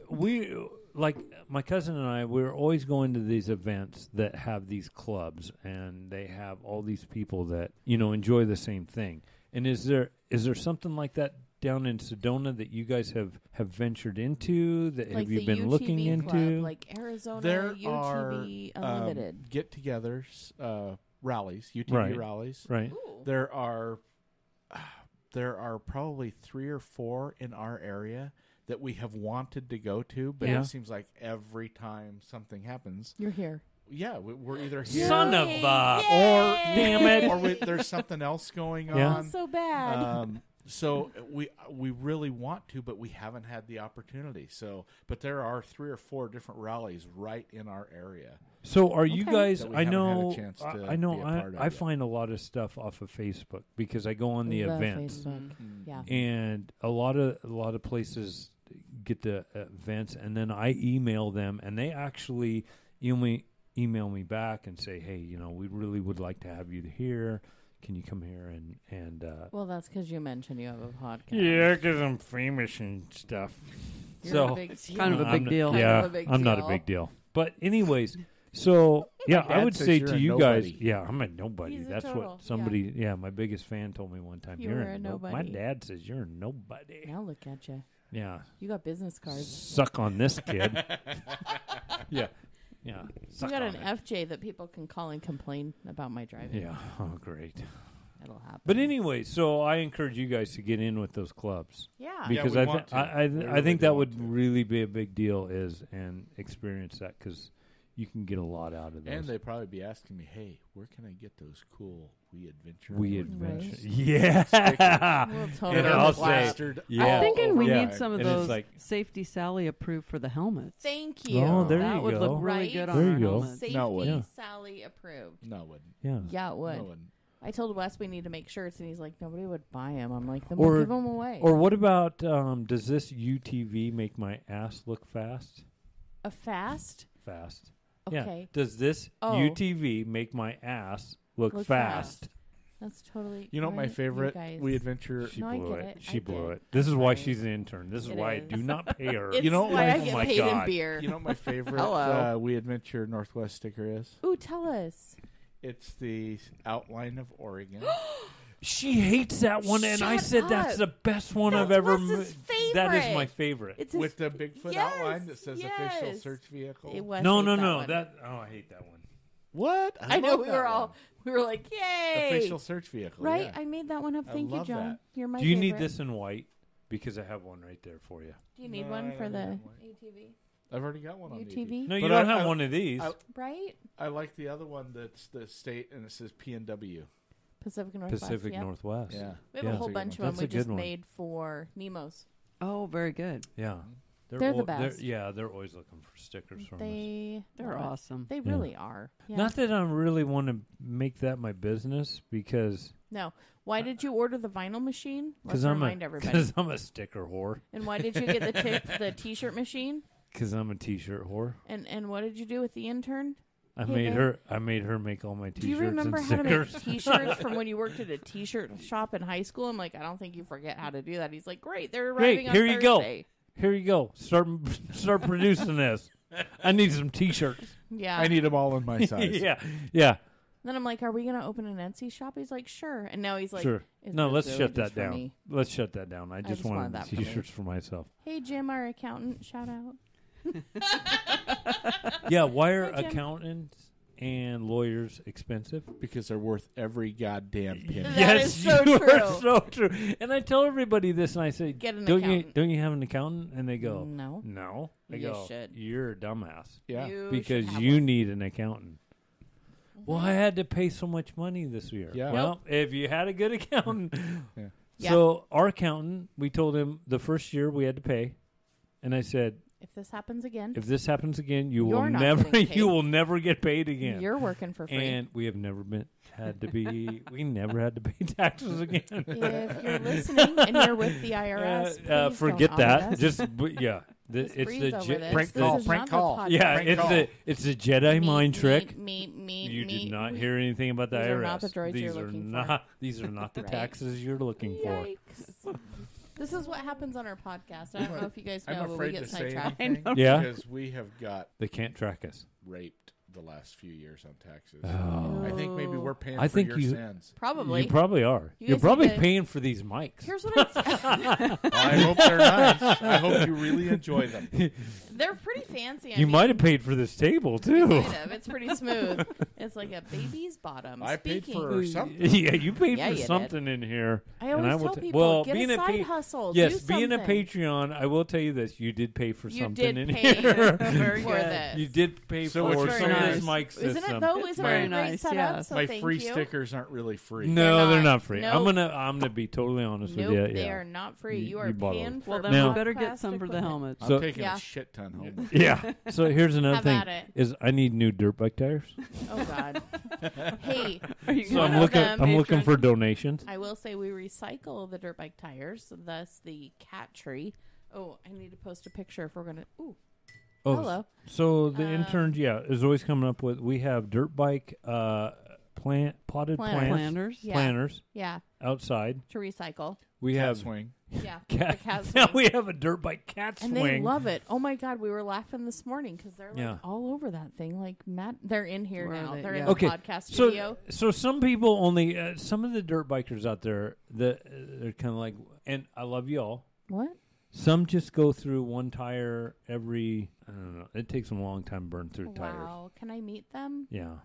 we like my cousin and I, we're always going to these events that have these clubs, and they have all these people that enjoy the same thing. And is there something like that down in Sedona that you guys have ventured into? That like have you the been UTV looking club, into? like Arizona There UTV are Unlimited. get-togethers, rallies, UTV Right. rallies. Right. Ooh. There are probably 3 or 4 in our area that we have wanted to go to, but Yeah. it seems like every time something happens, You're here. we're either here Son of Yay! a- Yay! damn it. or there's something else going Yeah. on. So bad. So we really want to, but we haven't had the opportunity. So, but there are 3 or 4 different rallies right in our area. So are you Okay. guys? That we I haven't had a know. chance to I know. be a part of I yet. find a lot of stuff off of Facebook because I go on the events, Facebook. Yeah. and a lot of places get the events, and then I email them, and they actually email me back and say, hey, we really would like to have you here. Can you come here and Well, that's because you mentioned you have a podcast. yeah, because I'm famous and stuff. You're so a big kind of a deal. big deal. Kind Yeah, of a big I'm not a deal. big deal. But anyways, so yeah, I Dad would says say you're to a you nobody. guys, yeah, I'm a nobody. He's a That's total, what somebody, my biggest fan told me one time. You You're were a nobody. My dad says you're a nobody. Now look at you. Yeah, You got business cards. suck on this kid. yeah. You Suck got on an it. FJ that people can call and complain about my driving. Yeah. Oh, great. That'll happen. But anyway, so I encourage you guys to get in with those clubs yeah. because we I want to. I We I really think do that want would to. really be a big deal and experience that because you can get a lot out of those. And they'd probably be asking me, hey, where can I get those cool We Adventure? We Northwest Adventure. Right. Yeah. We'll stickers?" totally And I'll say, plastered yeah. I'm all thinking we over need mine. some of And it's those like- Safety Sally approved for the helmets. Thank you. Oh, there that you would go. look really Right? good There on you our go. helmets. Safety No, it wouldn't. Sally approved. No, it wouldn't. Yeah. Yeah, it would. No, it wouldn't. I told Wes we need to make shirts, and he's like, nobody would buy them. I'm like, then Or- we'll give them away. Or what about does this UTV make my ass look fast? a fast? Fast. Okay. Yeah. Does this Oh. UTV make my ass look Look fast? fast. That's totally. You know, my right, favorite you guys. We Adventure. She No, I blew get it. it. She I blew did. it. This is why Right. she's an intern. This is It why I is. do not pay her. It's You know, why I oh get my paid God. in beer. You know what my favorite Hello. We Adventure Northwest sticker is? Ooh, tell us. It's the outline of Oregon. She hates that one, and I Shut said that's up. the best one I've That's ever. Wes's That is favorite. my favorite. It's his With the Bigfoot yes, outline that says official yes. search vehicle. It was No, hate no, that no. one. I hate that one. What? I know love we that were one. all we were like, yay! Official search vehicle. Right? yeah. I made that one up. I Thank you, love John. that. You're my Do you favorite. need this in white? Because I have one right there for you. Do you need No, one I for don't the have one. ATV? I've already got one on the UTV? No, you But don't I- have I- one of these. I- Right? I like the other one that's the state and it says PNW. Pacific Northwest. Pacific yep. Northwest. Yeah. We have Yeah. a whole That's a good bunch of one. them That's we a good just one. made for Nemo's. Oh, very good. Yeah. They're the al- best. they're always looking for stickers from us. They're love it. awesome. They Yeah. really are. Yeah. Not that I really want to make that my business because No. Why did you order the vinyl machine? Let's because I'm remind a everybody. because I'm a sticker whore. And why did you get the T-shirt machine? Because I'm a T-shirt whore. And what did you do with the intern? I Hey, made babe. her. I made her make all my T-shirts Do you remember and how to make stickers. T-shirts from when you worked at a T-shirt shop in high school? I'm like, I don't think you forget how to do that. He's like, great, they're Great, arriving on here you go. Thursday. Here you go. Start producing this. I need some T-shirts. Yeah. I need them all in my size. yeah. Then I'm like, are we gonna open an Etsy shop? He's like, sure. And now he's like, Sure. is No, this let's really shut just that for down. me? Let's shut that down. I just just wanted wanted that the for me. T-shirts for myself. Hey Jim, our accountant, shout out. Yeah. Why are Hi, Jim. accountants and lawyers expensive? Because they're worth every goddamn penny. That Yes, is so you true. are so true. And I tell everybody this, and I say, Get an don't accountant. you have an accountant? And they go, No. no. I You go, should. you're a dumbass Yeah. You because should have you one. need an accountant. Well, I had to pay so much money this year. Yeah. Well, if you had a good accountant. Yeah. So our accountant, we told him the first year we had to pay, and I said, If this happens again, if this happens again, you will You're not never getting paid. you will never get paid again. you're working for free. And we have never we never had to pay taxes again. If you're listening and you're with the IRS, please forget don't audit that. us. Just yeah, Just it's breeze the over Je- this. prank This call, is prank not the call. podcast. yeah, Prank it's call. it's a Jedi mind trick. Me, You did not hear anything about the These IRS. are not the droids these you're are looking for. not. These are not the Right. taxes you're looking for. Yikes. This is what happens on our podcast. I don't know if you guys know, I'm but we afraid get to say sidetracked. anything Yeah. because we have got They can't track us. raped the last few years on taxes. Oh. I think maybe we're paying I for think your you- sins. Probably. You probably are. You You're guys probably need to- paying for these mics. Here's what I I hope they're nice. I hope you really enjoy them. They're pretty fancy. You might have paid for this table too. Kind of. It's pretty smooth. It's like a baby's bottom. I paid Speaking, for something. Yeah, you paid Yeah, for you did. something in here. I and always will tell ta- people, well, get being a side pa- hustle. Yes, do being a something. Patreon, I will tell you this: you did pay for You something did in pay here. Very for good. this. You did pay So for what you're some of saying this is- mic system. Isn't it though? It's Isn't very it a great nice, setup? yes. So My thank free you. stickers aren't really free. No, they're not. not free. Nope. I'm gonna be totally honest Nope, with you. they Yeah. are not free. You- You are you bought paying those. for Well, then Now- we better get podcast some for the equipment. helmets. I'm So- taking Yeah. a shit ton home. Yeah. So here's another Have thing: at it. is I need new dirt bike tires. Oh God. Hey, Are you So One I'm of looking. them- I'm looking for donations. I will say we recycle the dirt bike tires, thus the cat tree. Oh, I need to post a picture if we're gonna. Ooh, Oh, hello. So the interns, yeah, is always coming up with. We have dirt bike potted plants, planters? Yeah. planters Yeah, outside. to recycle. We Cat have swing. Yeah, cat. the cat Now swing. we have a dirt bike cat And swing. they love it. Oh my God, we were laughing this morning because they're like Yeah. all over that thing. Like Matt, they're in here Where are now. they? They're Yeah. in the Okay, podcast studio. So some people only, some of the dirt bikers out there, they're kind of like, and I love y'all. What? Some just go through one tire every. I don't know. It takes them a long time to burn through tires. Wow. Can I meet them? Yeah,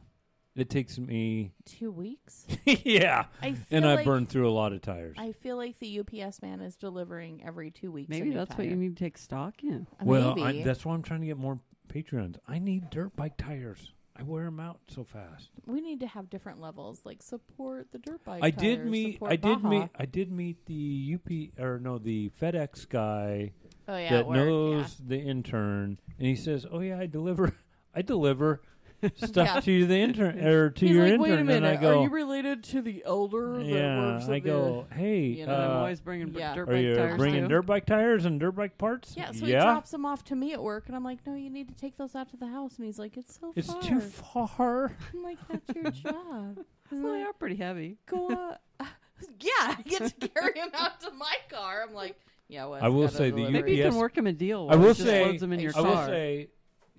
it takes me. 2 weeks. Yeah, I feel and I like, burn through a lot of tires. I feel like the UPS man is delivering every 2 weeks. a Maybe new that's what tire. you need to take stock in. Well, Maybe. that's why I'm trying to get more Patreons. I need dirt bike tires. I wear them out so fast. We need to have different levels, like support the dirt bike. I tires, did meet. support I did Baja. meet. I did meet the the FedEx guy Oh yeah, that at work, knows the intern, and he says, "Oh yeah, I deliver stuff Yeah. to the intern or to He's your like, intern." wait a minute, and I go, are you related to the elder that "Yeah." works at I go, "Hey, you know, I'm always bringing yeah. dirt are bike you tires bringing too. dirt bike tires and dirt bike parts?" Yeah, so he drops them off to me at work, and I'm like, no, you need to take those out to the house. And he's like, it's so It's far. too far. I'm like, that's your job. He's Well, they like, are pretty heavy. go yeah, I get to carry him out to my car. I'm like, yeah, well, I will say the Maybe you UPS can work him a deal. I where will he just say- loads them in your I will car. say,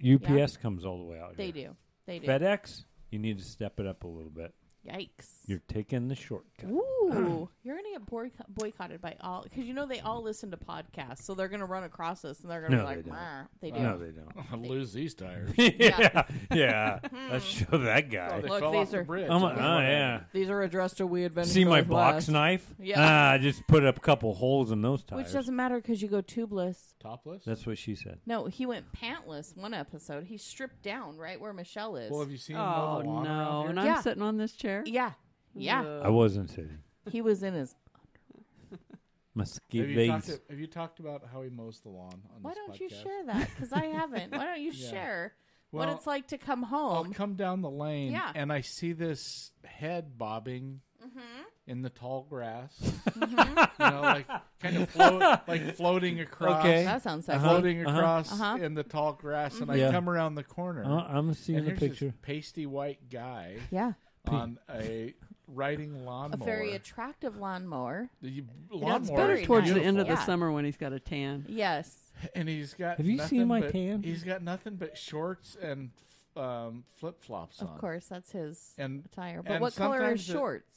UPS comes all the way out They here. do. They do. FedEx, you need to step it up a little bit. Yikes. You're taking the shortcut. Ooh, you're gonna get boycotted by all because they all listen to podcasts, so they're gonna run across us and they're gonna No, be like, they don't. "Meh." They do. No, they don't. I'll lose these tires. yeah, yeah. Let's show that Oh, guy. they Look, fell these off the are- bridge. Oh, I don't know what yeah. These are addressed to We Adventure See my Northwest. box knife? Yeah. I just put up a couple holes in those tires. Which doesn't matter because you go tubeless. Topless? That's what she said. No, he went pantless one episode. He stripped down right where Michelle is. Well, have you seen Oh, the lawn no. around And here? Yeah. I'm sitting on this chair? yeah. Yeah. I wasn't sitting. He was in his. Muskie Have you talked about how he mows the lawn on Why this don't you podcast? share that? Because I haven't. Why don't you Yeah. share what Well, it's like to come I'll home? come down the lane Yeah. and I see this head bobbing Mm-hmm. in the tall grass. You know, like kind of floating across. Okay. That sounds sexy. Floating across Uh-huh. in the tall grass, and Yeah. I come around the corner. I'm seeing and the here's picture. this pasty white guy Yeah. on a riding lawnmower. A very attractive lawnmower. The it's lawnmower better is Towards the beautiful. end of the Yeah. summer when he's got a tan. Yes. And he's got. Have you nothing seen my but- tan? He's got nothing but shorts and flip flops on. Of course, that's his And attire. But and what color are his sometimes it- shorts?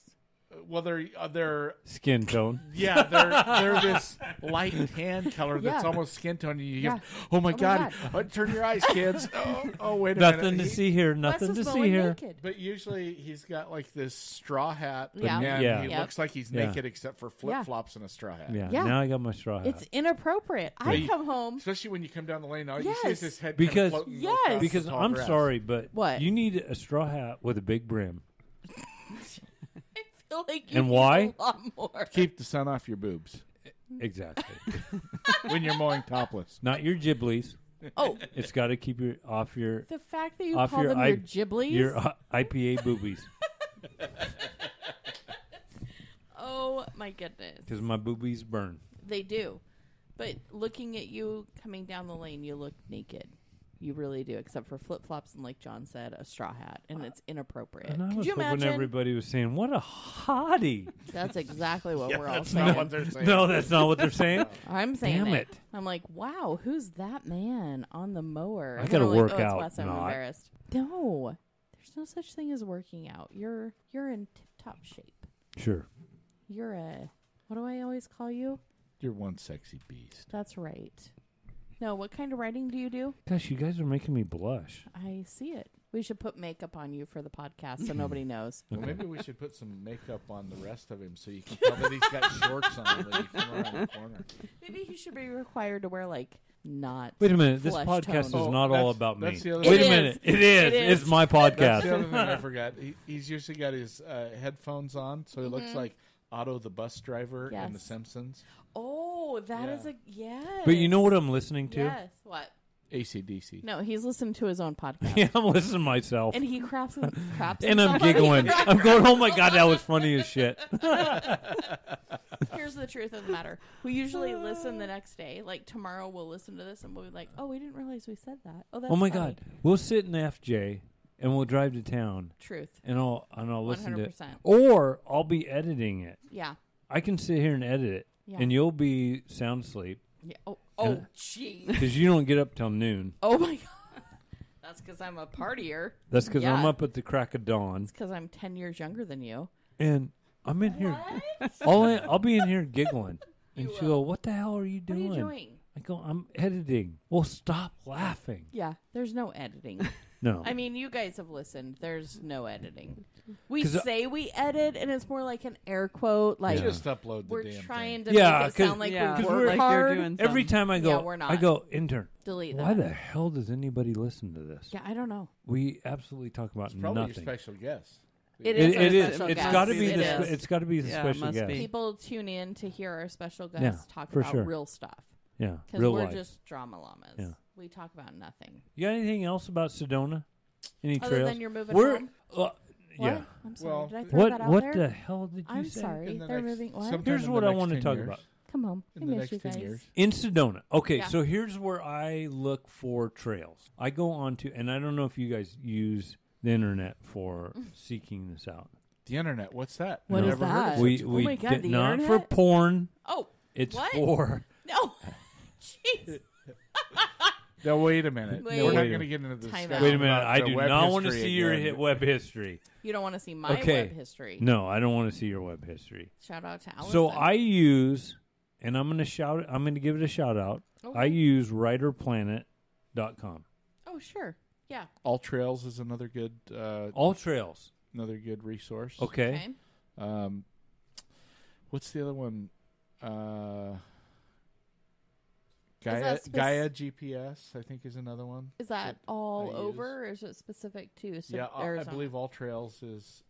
well, they're Skin tone. yeah, they're this light tan color that's Yeah. almost skin tone. You Yeah. go, oh my god! God. Turn your eyes, kids. Oh wait a minute. Nothing to He- see here. Wes Nothing is to see mowing here. naked. But usually he's got like this straw hat. Yeah. And Yeah. he Yep. looks like he's Yeah. naked except for flip flops and a straw hat. Yeah. Yeah. Now I got my straw hat. It's inappropriate. I But- come home. Especially when you come down the lane, all you see Yes. is his head Because- kind of floating Yes. across because the tall I'm grass. sorry, but What? you need a straw hat with a big brim. I feel like you And need why? a lot more. Keep the sun off your boobs Exactly. when you're mowing topless. Not your giblies. Oh, It's got to keep you off your the fact that you Off call your them eye- your giblies. your IPA boobies Oh my goodness. because my boobies burn. They do. But looking at you coming down the lane, you look naked. You really do, except for flip-flops and, like John said, a straw hat, and it's inappropriate. And I Could was you hoping imagine? everybody was saying, "What a hottie!" That's exactly what Yeah, we're all that's saying. not what they're saying. No, that's not what they're saying. I'm saying Damn it. it. I'm like, wow, who's that man on the mower? I And gotta they're like, work oh, it's out, Wes, I'm not. embarrassed. No, there's no such thing as working out. You're in tip-top shape. Sure. You're a, what do I always call you? You're one sexy beast. That's right. No, what kind of writing do you do? Gosh, you guys are making me blush. I see it. We should put makeup on you for the podcast so nobody knows. Well, maybe we should put some makeup on the rest of him so you can tell that he's got shorts on when you come around the corner. Maybe he should be required to wear, like, not Wait a minute. This flesh podcast tone. is not all that's- about me. that's the other Wait thing. a It minute. is. It is. It is. It's my That's the podcast. other thing I forgot. He's usually got his headphones on, so he looks like Otto the bus driver in The Yes. Simpsons. Oh, that Yeah. is a yes. But you know what I'm listening to? Yes. What? AC/DC. No, he's listening to his own podcast. Yeah, I'm listening to myself. And he craps And I'm himself on giggling. it. I'm going, oh my God, that was funny as shit. Here's the truth of the matter. We usually listen the next day. Like tomorrow we'll listen to this and we'll be like, oh, we didn't realize we said that. Oh, that's Oh my funny. God. We'll sit in FJ and we'll drive to town Truth. and I'll listen to it. 100%. Or I'll be editing it. Yeah. I can sit here and edit it. Yeah. And you'll be sound asleep Yeah. Oh, And- jeez. because you don't get up till noon. Oh my God. That's because I'm a partier. That's because I'm Yeah. up at the crack of dawn. It's because I'm 10 years younger than you. And I'm in here. What? I'll be in here giggling. And You she'll go, what the hell are you What are doing? you doing? I go, I'm editing. Well, stop laughing. Yeah, there's no editing. No. I mean, you guys have listened. There's no editing. We 'Cause say we edit, and it's more like an air quote. Like Yeah. Just upload the we're damn trying thing. to Yeah, make it 'cause- sound like yeah, we 'cause work we're- like hard. you're doing Every some- time I go, Yeah, we're not. I go, intern, Delete why that. the hell does anybody listen to this? Yeah, I don't know. We absolutely talk about It's probably nothing. your special guest. It It is our is. special It's guest. got to be It the. is. It's got to be the Yeah, it special must guest. be. People tune in to hear our special Yeah, guests talk for about sure. real stuff Yeah, because real we're life. just drama llamas. Yeah. We talk about nothing You got anything else about Sedona? Any other trails? than you're moving We're home. yeah. What? I'm sorry. Well, Did I throw What that out what there? the hell did you I'm say? sorry. In the They're next- moving. What? sometime Here's in the what I next want to 10 talk years. about. Come home. I In the miss next you 10 guys. years. In Sedona. Okay, Yeah. so here's where I look for trails. I go on to, and I don't know if you guys use the internet for seeking this out. The internet, what's that? What I've is never heard of that? it. We Oh my God, did the not for internet? porn. Oh It's What? for no! Jeez. Now, wait a minute. Wait. We're not Wait a going to get into this. Time discussion out. wait a minute. about I the do web not want to history see your again. web history. You don't want to see my Okay. web history. No, I don't want to see your web history. Shout out to Allison. So I use, and I'm going to shout. I'm going to give it a shout out. Okay. I use writerplanet.com. Oh sure. Yeah. All Trails is another good All trails. resource. Okay. What's the other one? that spec- Gaia GPS, I think, is another one. Is that all I over, or is it specific to Yeah, I Arizona? believe All Trails is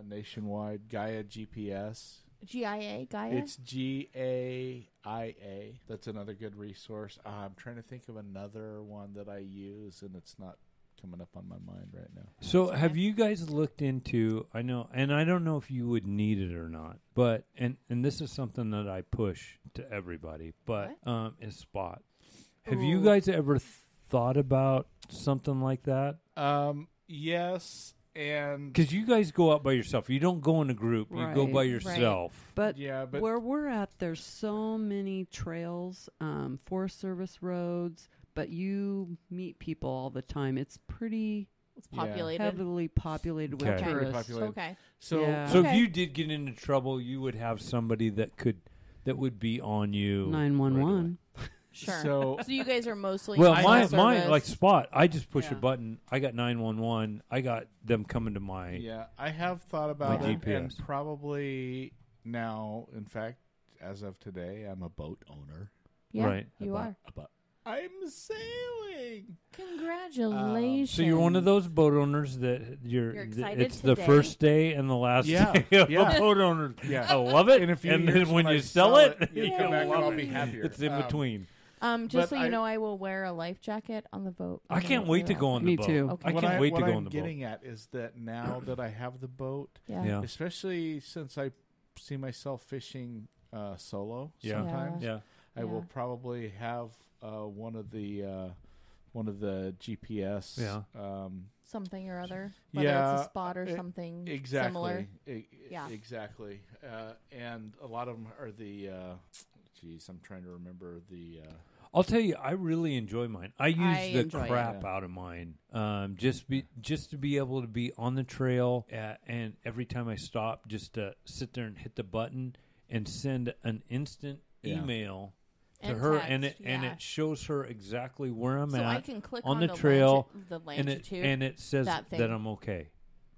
nationwide. Gaia GPS. GIA Gaia. It's GAIA. That's another good resource. I'm trying to think of another one that I use, and it's not coming up on my mind right now. So That's have okay. you guys looked into, I know, and I don't know if you would need it or not, but, and this is something that I push to everybody, but is Spot. Have you Ooh. guys ever thought about something like that? Yes, and Because you guys go out by yourself. You don't go in a group. You go Right. by Right. yourself. But yeah, but where we're at, there's so many trails, Forest Service roads, but you meet people all the time. It's pretty It's populated. heavily populated with Okay. Very tourists. populated. Okay. So Yeah. So Okay. if you did get into trouble, you would have somebody that would be on you. 911. Sure. So So you guys are mostly Well, in my service. like Spot, I just push a Yeah. button. I got 911. I got them coming to my. yeah, I have thought about My it, and GPS. probably now, in fact, as of today, I'm a boat owner. Yeah, Right. you are. I'm sailing. Congratulations. So you're one of those boat owners that You're th- excited it's the today. first day and the last Yeah, day of yeah. a boat owner. Yeah. I love it. In a few and years then when I you sell it, you you come back and love I'll it. be happier. It's in between. Just But so you I- know, I will wear a life jacket on the boat. I can't wait to go on the Me boat. too. Okay. I can't wait to what go I'm on the boat. getting at is that now that I have the boat, Yeah. Yeah. especially since I see myself fishing solo Yeah. sometimes, Yeah. I will Yeah. probably have one of the one of the GPS. Yeah. Something or other, whether Yeah, it's a spot or something exactly. similar. Yeah. Exactly. And a lot of them are the. I'm trying to remember the. I'll tell you, I really enjoy mine. I use the enjoy crap it. out of mine. Just to be able to be on the trail, and every time I stop, just to sit there and hit the button and send an instant email to And her, text, and yeah. it shows her exactly where I'm So at I can click on the the trail, the and longitude, it says that thing. that I'm okay.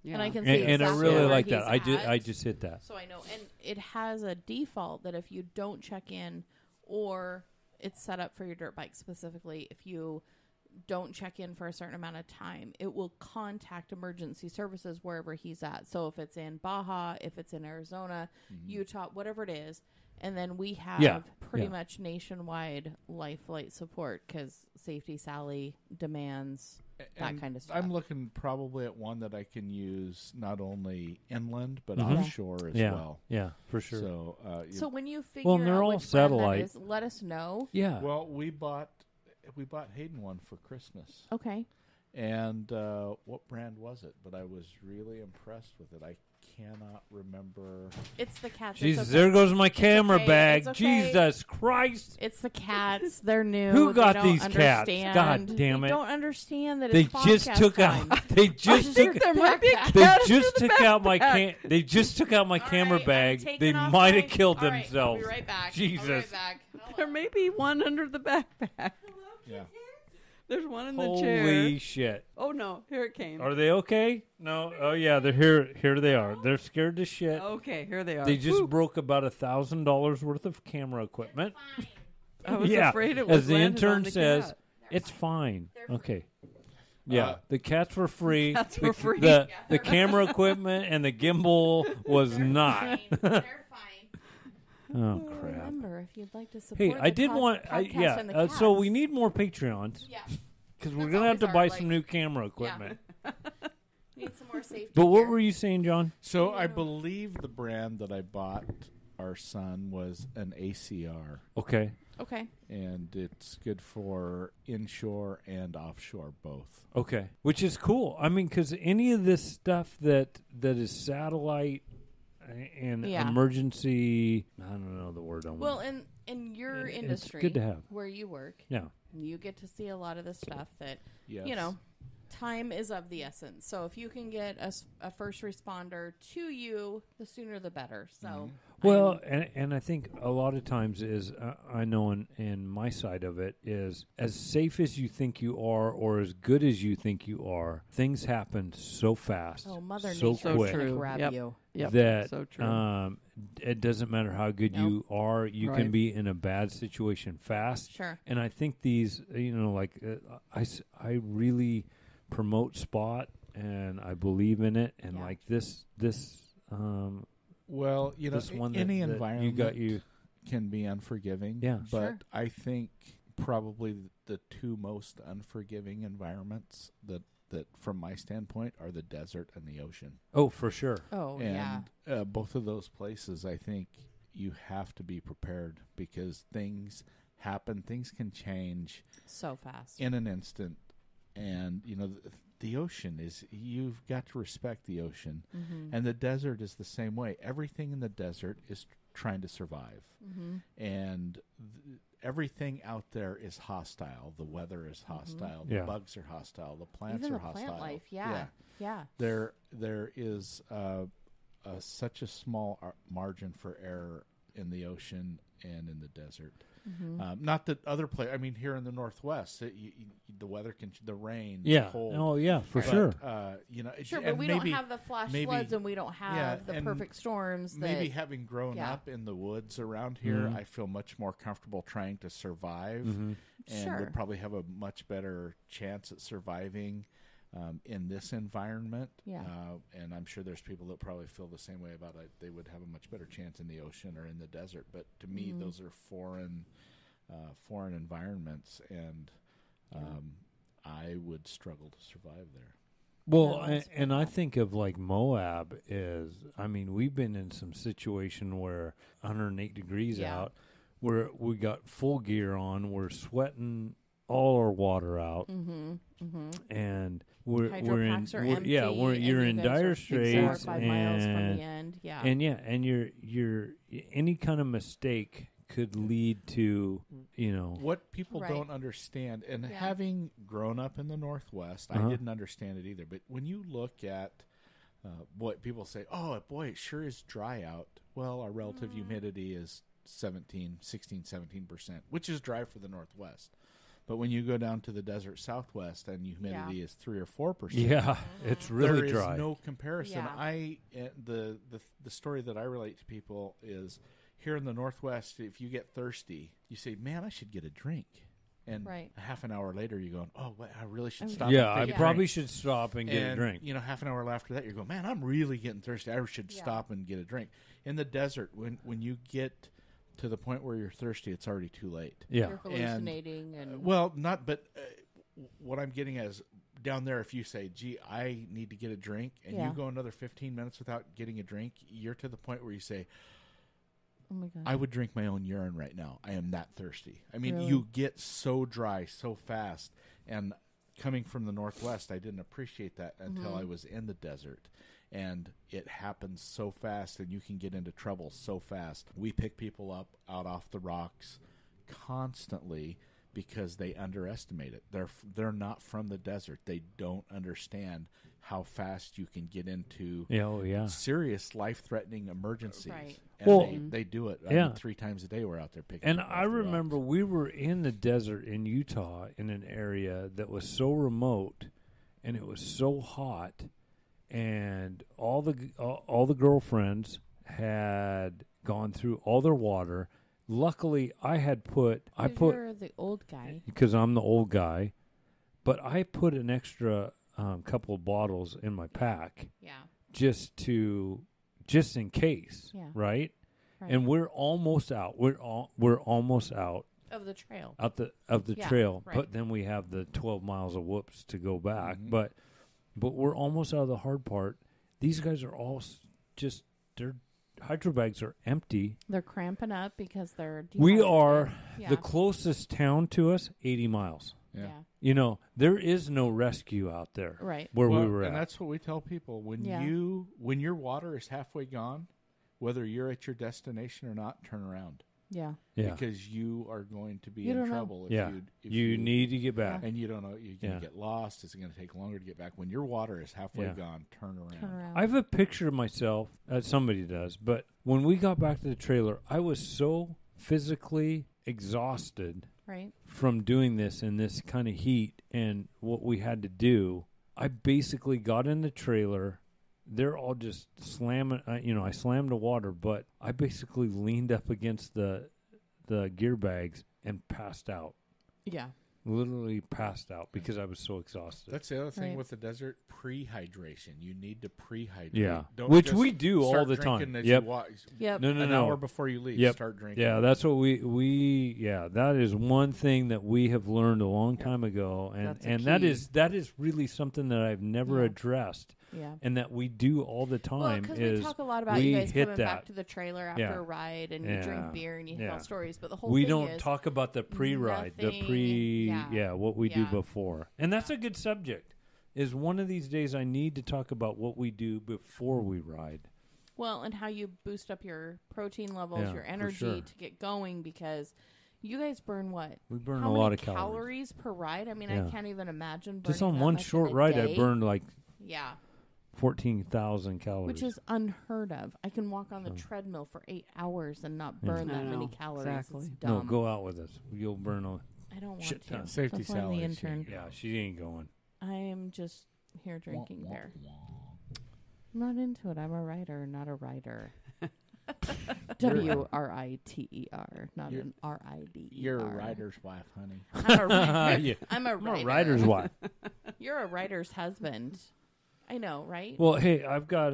Yeah. and I can see And I exactly really where like he's that. at. I just hit that. So I know, and it has a default that if you don't check in, or it's set up for your dirt bike specifically, if you don't check in for a certain amount of time, it will contact emergency services wherever he's at. So if it's in Baja, if it's in Arizona, Utah, whatever it is, and then we have pretty much nationwide life flight support because Safety Sally demands that kind of stuff. I'm looking probably at one that I can use not only inland but Mhm. offshore as Yeah, well. yeah, for sure. So, So when you figure Well, and they're out all which brand that satellite. is, let us know. Yeah. well, we bought Hayden one for Christmas, Okay. and what brand was it? But I was really impressed with it. I cannot remember. It's the cats. Jesus, It's there goes my camera okay. bag. It's okay. Jesus Christ. It's the cats. They're new. Who They got don't these cats? understand. God damn They it. don't understand that They it's just podcast took time. out. They just took. There might be a Backpack. They cat just under the took out my backpack. They just took out my All camera right, I'm bag. taking They off might my- have killed All right, themselves. I'll be right back. Jesus. I'll be right back. There may be one under the backpack. Yeah. There's one in the Holy chair. shit. Oh no, here it came. Are they okay? No. Oh yeah, they're here. Here they are. They're scared to shit. Okay, here they are. They just Whew. broke about $1,000 worth of camera equipment. I was Yeah, afraid it was as the landing intern on the says, cat. it's fine. Okay. Yeah, Uh, the cats were free. Cats the, were free. The camera equipment and the gimbal was not. They're fine. Oh crap! Remember, if you'd like to support Hey, I the did want. podcast and the So cats. we need more Patreons Yeah. because we're That's gonna have to always buy our, some like- new camera equipment. Need some more safety. But what gear. were you saying, John? So I believe the brand that I bought our son was an ACR, Okay. Okay. and it's good for inshore and offshore both. Okay, which is cool. I mean, because any of this stuff that is satellite and Yeah. emergency, I don't know the word. Well, in your It's industry, good to have. where you work, Yeah. you get to see a lot of the stuff that Yes. you know. Time is of the essence. So if you can get a first responder to you, the sooner the better. So Well, and I think a lot of times is I know in my side of it is as safe as you think you are or as good as you think you are, things happen so fast, Mother so Nature quick is gonna True. grab Yep. you. Yep. that so true. it doesn't matter how good Nope. you are, you Right. can be in a bad situation fast. Sure. And I think these, like I really promote Spot and I believe in it, and Yeah. like this. Well, This one any that environment you can be unforgiving. Yeah. But Sure. I think probably the two most unforgiving environments that from my standpoint are the desert and the ocean. Oh, for sure. Oh yeah. And both of those places, I think you have to be prepared because things happen, things can change So fast. in an instant. And, the ocean is, you've got to respect the ocean. Mm-hmm. And the desert is the same way. Everything in the desert is trying to survive. Mm-hmm. And everything out there is hostile. The weather is hostile. Yeah. The bugs are hostile. The plants Even are the hostile. plant life. Yeah. There is such a small margin for error in the ocean and in the desert. Mm-hmm. Not that other I mean, here in the Northwest, the weather can, the rain, Yeah. the cold. Oh, yeah, for But, sure. Sure, and but we maybe, don't have the flash maybe- floods, and we don't have yeah, the and perfect storms. maybe that, having grown yeah. up in the woods around here, Mhm. I feel much more comfortable trying to survive, Mhm. and Sure. would probably have a much better chance at surviving in this environment. Yeah. And I'm sure there's people that probably feel the same way about it. They would have a much better chance in the ocean or in the desert. But to me, Mhm. those are foreign environments, and I would struggle to survive there. Well, No, that's and I think of like Moab is, I mean, we've been in some situation where 108 degrees Yeah. out, where we got full gear on, we're sweating all our water out, Mm-hmm. Mm-hmm. and Hydro we're in packs are we're, empty. yeah and you're you in guys dire are 4 or straits, 5 miles from the end. Yeah. and you're any kind of mistake could lead to What people Right. don't understand, and Yeah. having grown up in the Northwest, Uh-huh. I didn't understand it either. But when you look at what people say, oh, boy, it sure is dry out. Well, our relative humidity is 16, 17%, which is dry for the Northwest. But when you go down to the desert Southwest and humidity is 3 or 4%, yeah, it's really there dry. is no comparison. Yeah. The story that I relate to people is here in the Northwest, if you get thirsty, you say, "Man, I should get a drink." And Right. a half an hour later, you're going, "Oh, I really should Oh, stop." Yeah, and I take a probably drink." should stop and get a drink. Half an hour after that, you're going, "Man, I'm really getting thirsty. I should Yeah. stop and get a drink." In the desert, when you get to the point where you're thirsty, it's already too late. Yeah, You're hallucinating and Well, not, but what I'm getting at is down there, if you say, "Gee, I need to get a drink," and Yeah. you go another 15 minutes without getting a drink, you're to the point where you say, oh my god. "I would drink my own urine right now. I am that thirsty." I mean, Really? you get so dry so fast. And coming from the Northwest, I didn't appreciate that until I was in the desert. And it happens so fast, and you can get into trouble so fast. We pick people up out off the rocks constantly because they underestimate it. They're not from the desert. They don't understand how fast you can get into serious life-threatening emergencies. Right. And Well, they do it. I yeah. mean, 3 times a day we're out there picking and people I off the remember rocks. we were in the desert in Utah in an area that was so remote, and it was so hot, and all the girlfriends had gone through all their water. Luckily, I put You're the old guy. because I'm the old guy, but I put an extra couple of bottles in my pack Yeah. just in case, Yeah. right? Right. And we're almost out. We're almost out of the trail. of the Yeah, trail. right. But then we have the 12 miles of whoops to go back. Mhm. But we're almost out of the hard part. These guys are all just their hydro bags are empty. They're cramping up because they're We dehydrated. are Yeah. the closest town to us, 80 miles. Yeah. There is no rescue out there Right. where Well, we were and at. that's what we tell people when Yeah. when your water is halfway gone, whether you're at your destination or not, turn around Yeah. Yeah. because you are going to be You in don't know. trouble if Yeah. if You need to get back. and you don't know you're going Yeah. to get lost. Is it going to take longer to get back? When your water is halfway Yeah. gone, turn around. Turn around. I have a picture of myself, somebody does, but when we got back to the trailer, I was so physically exhausted right. from doing this in this kind of heat and what we had to do. I basically got in the trailer. They're all just slamming, I slammed the water, but I basically leaned up against the gear bags and passed out. Yeah. Literally passed out because I was so exhausted. That's the other thing Right. with the desert: prehydration. You need to prehydrate. Yeah. Don't Which just we do all start the drinking time. as Yep. you walk. Yep. No, An hour before you leave, Yep. start drinking. Yeah, that's what that is one thing that we have learned a long time ago, and That's a and that key. is really something that I've never Yeah. addressed, Yeah. and that we do all the Well, time. because is we talk a lot about we you guys hit coming that. back to the trailer after Yeah. a ride and Yeah. you drink beer and you Yeah. tell stories, but the whole we thing don't is talk about the pre-ride, nothing- what we do Yeah. before, and that's a good subject. Is one of these days I need to talk about what we do before we ride. well, and how you boost up your protein levels, Yeah, your for energy sure. to get going because you guys burn what? We burn How a many lot of calories. per ride? I mean, Yeah. I can't even imagine burning Just on that one much in short a ride, I day. burned like Yeah. 14,000 calories. Which is unheard of. I can walk on the Oh. treadmill for 8 hours and not Yeah. burn I that many know, calories. exactly. It's no, dumb. go out with us. You'll burn a I don't want shit to. ton. Safety That's why I'm the salary. intern. yeah. She ain't going. I am just here drinking beer. I'm not into it. I'm a writer, not a writer. WRITER, not You're- an RIDER. You're a writer's wife, honey. I'm a writer. Yeah. I'm a I'm writer. a writer's wife. You're a writer's husband. I know, right? Well, hey, I've got.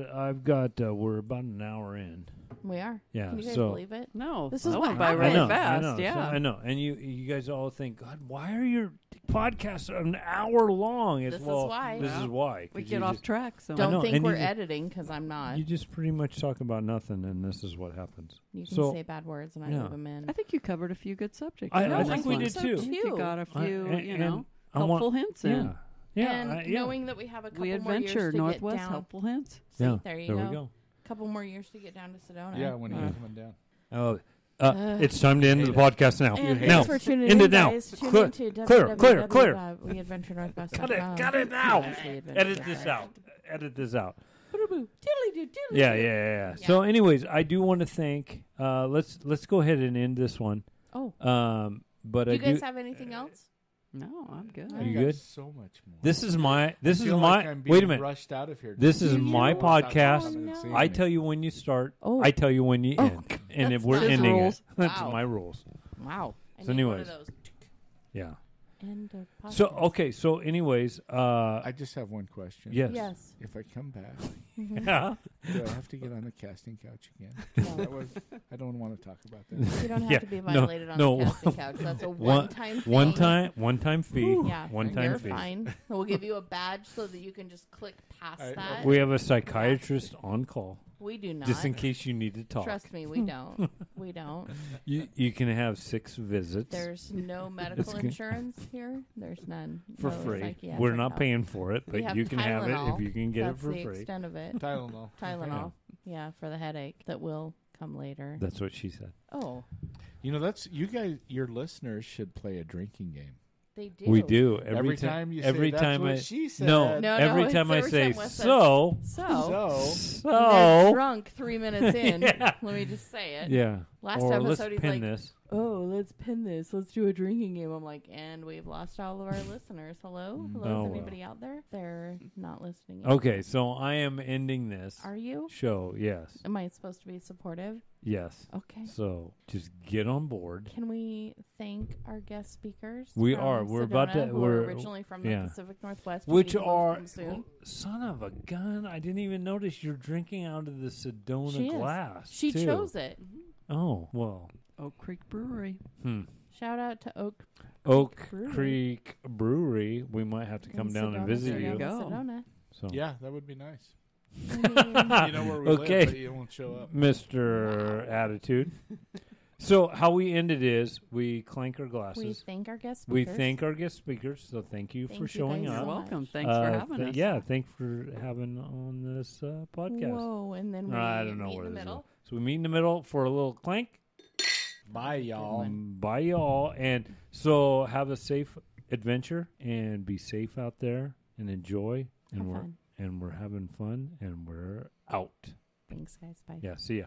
We're about an hour in, We are. Yeah. Can you guys so believe it? No, This that is what went by happened. really I know, fast. I know, Yeah. so I know. And you guys all think, God, why are your podcasts an hour long? It's, This is well, why. This Yeah. is why. We 'cause get you off just- track. So Don't know, think and we're you just- editing because I'm not. You just pretty much talk about nothing, and this is what happens. You can so say bad words and I yeah. leave them in. I think you covered a few good subjects. I in think this we one. did so too. I think you got a few, and I helpful want- hints in. Yeah. Yeah. and knowing that we have a couple We more years adventure to Northwest get down. helpful hints. See, Yeah, there you there go. we go. Couple more years to get down to Sedona. Yeah, when are you coming down? Oh, it's time to end the podcast now. And now, thanks for tuning end in, it now. guys. Tune Clear, into clear. www.weadventurenorthwest.com. Cut it now. /weadventure Edit this out. Edit this out. Diddly-doo, diddly-doo. Yeah. So, anyways, I do want to thank. Let's go ahead and end this one. Oh, But do I you guys do. have anything else? No, I'm good. Are you I've got good? So much more. This is my. This I is feel my. like I'm Wait a being minute. Rushed out of here. This is Do my you? podcast. Oh, no. I tell you when you start. Oh. I tell you when you Oh, end. And if that's we're nice. ending rules. it, that's Wow. my rules. Wow. I So need one anyways. of those. Yeah. End of podcast. So okay. So anyways, I just have one question. yes. Yes. If I come back, Yeah. do I have to get on the casting couch again? No. That was, I don't want to talk about that. You don't have Yeah, to be no, violated on no. the casting couch. That's a One- one-time thing. One time fee. Yeah. One time You're fee. fine. We'll give you a badge so that you can just click past that. We have a psychiatrist on call, We do not. just in case you need to talk. Trust me, we don't. We don't. You can have 6 visits There's no medical good. insurance here. There's none. for No free. psychiatric We're not help. paying for it, We but have you can have it Tylenol. if you can get That's it for the free. extent of it. Tylenol. Tylenol. Yeah, for the headache that will come later. That's what she said. Oh, You know, that's you guys. Your listeners should play a drinking game. they do. We do Every time you every say, "That's time what I she said." no, No, every it's time I every say time Wes says, so So, they're so drunk 3 minutes in. Yeah. Let me just say it. yeah. Last or episode, let's he's pin like, this. "Oh, let's pin this. Let's do a drinking game." I'm like, and we've lost all of our listeners. Hello, Oh, is well. anybody out there? They're not listening. Okay, so I am ending this Are you? show. Yes, Am I supposed to be supportive? yes. Okay. So just get on board. Can we thank our guest speakers? We from are. We're about Sedona, to- who we're- are originally from the yeah. Pacific Northwest, Which we will are come soon. son of a gun! I didn't even notice you're drinking out of the Sedona She is. glass. She too. chose it. Oh well. Oak Creek Brewery. Shout out to Oak Oak Brewery. Creek Brewery. We might have to come in down and Sedona, visit There you. you go. Sedona. So Yeah, that would be nice. I mean, You know where we Okay. live, but you won't show up. Mr. Attitude. So how we end it is we clank our we glasses. thank our guest We speakers. thank our guest speakers. So thank you Thank for you showing guys You're so up. much. welcome. Thanks for having us. Yeah, thanks for having on this podcast. Whoa, and then we I don't know meet where in the this middle. is. So we meet in the middle for a little clank. Bye, y'all. Bye, y'all. And so have a safe adventure and be safe out there and enjoy. And Have we're fun. and we're having fun and we're out. Thanks, guys. Bye. Yeah, see ya.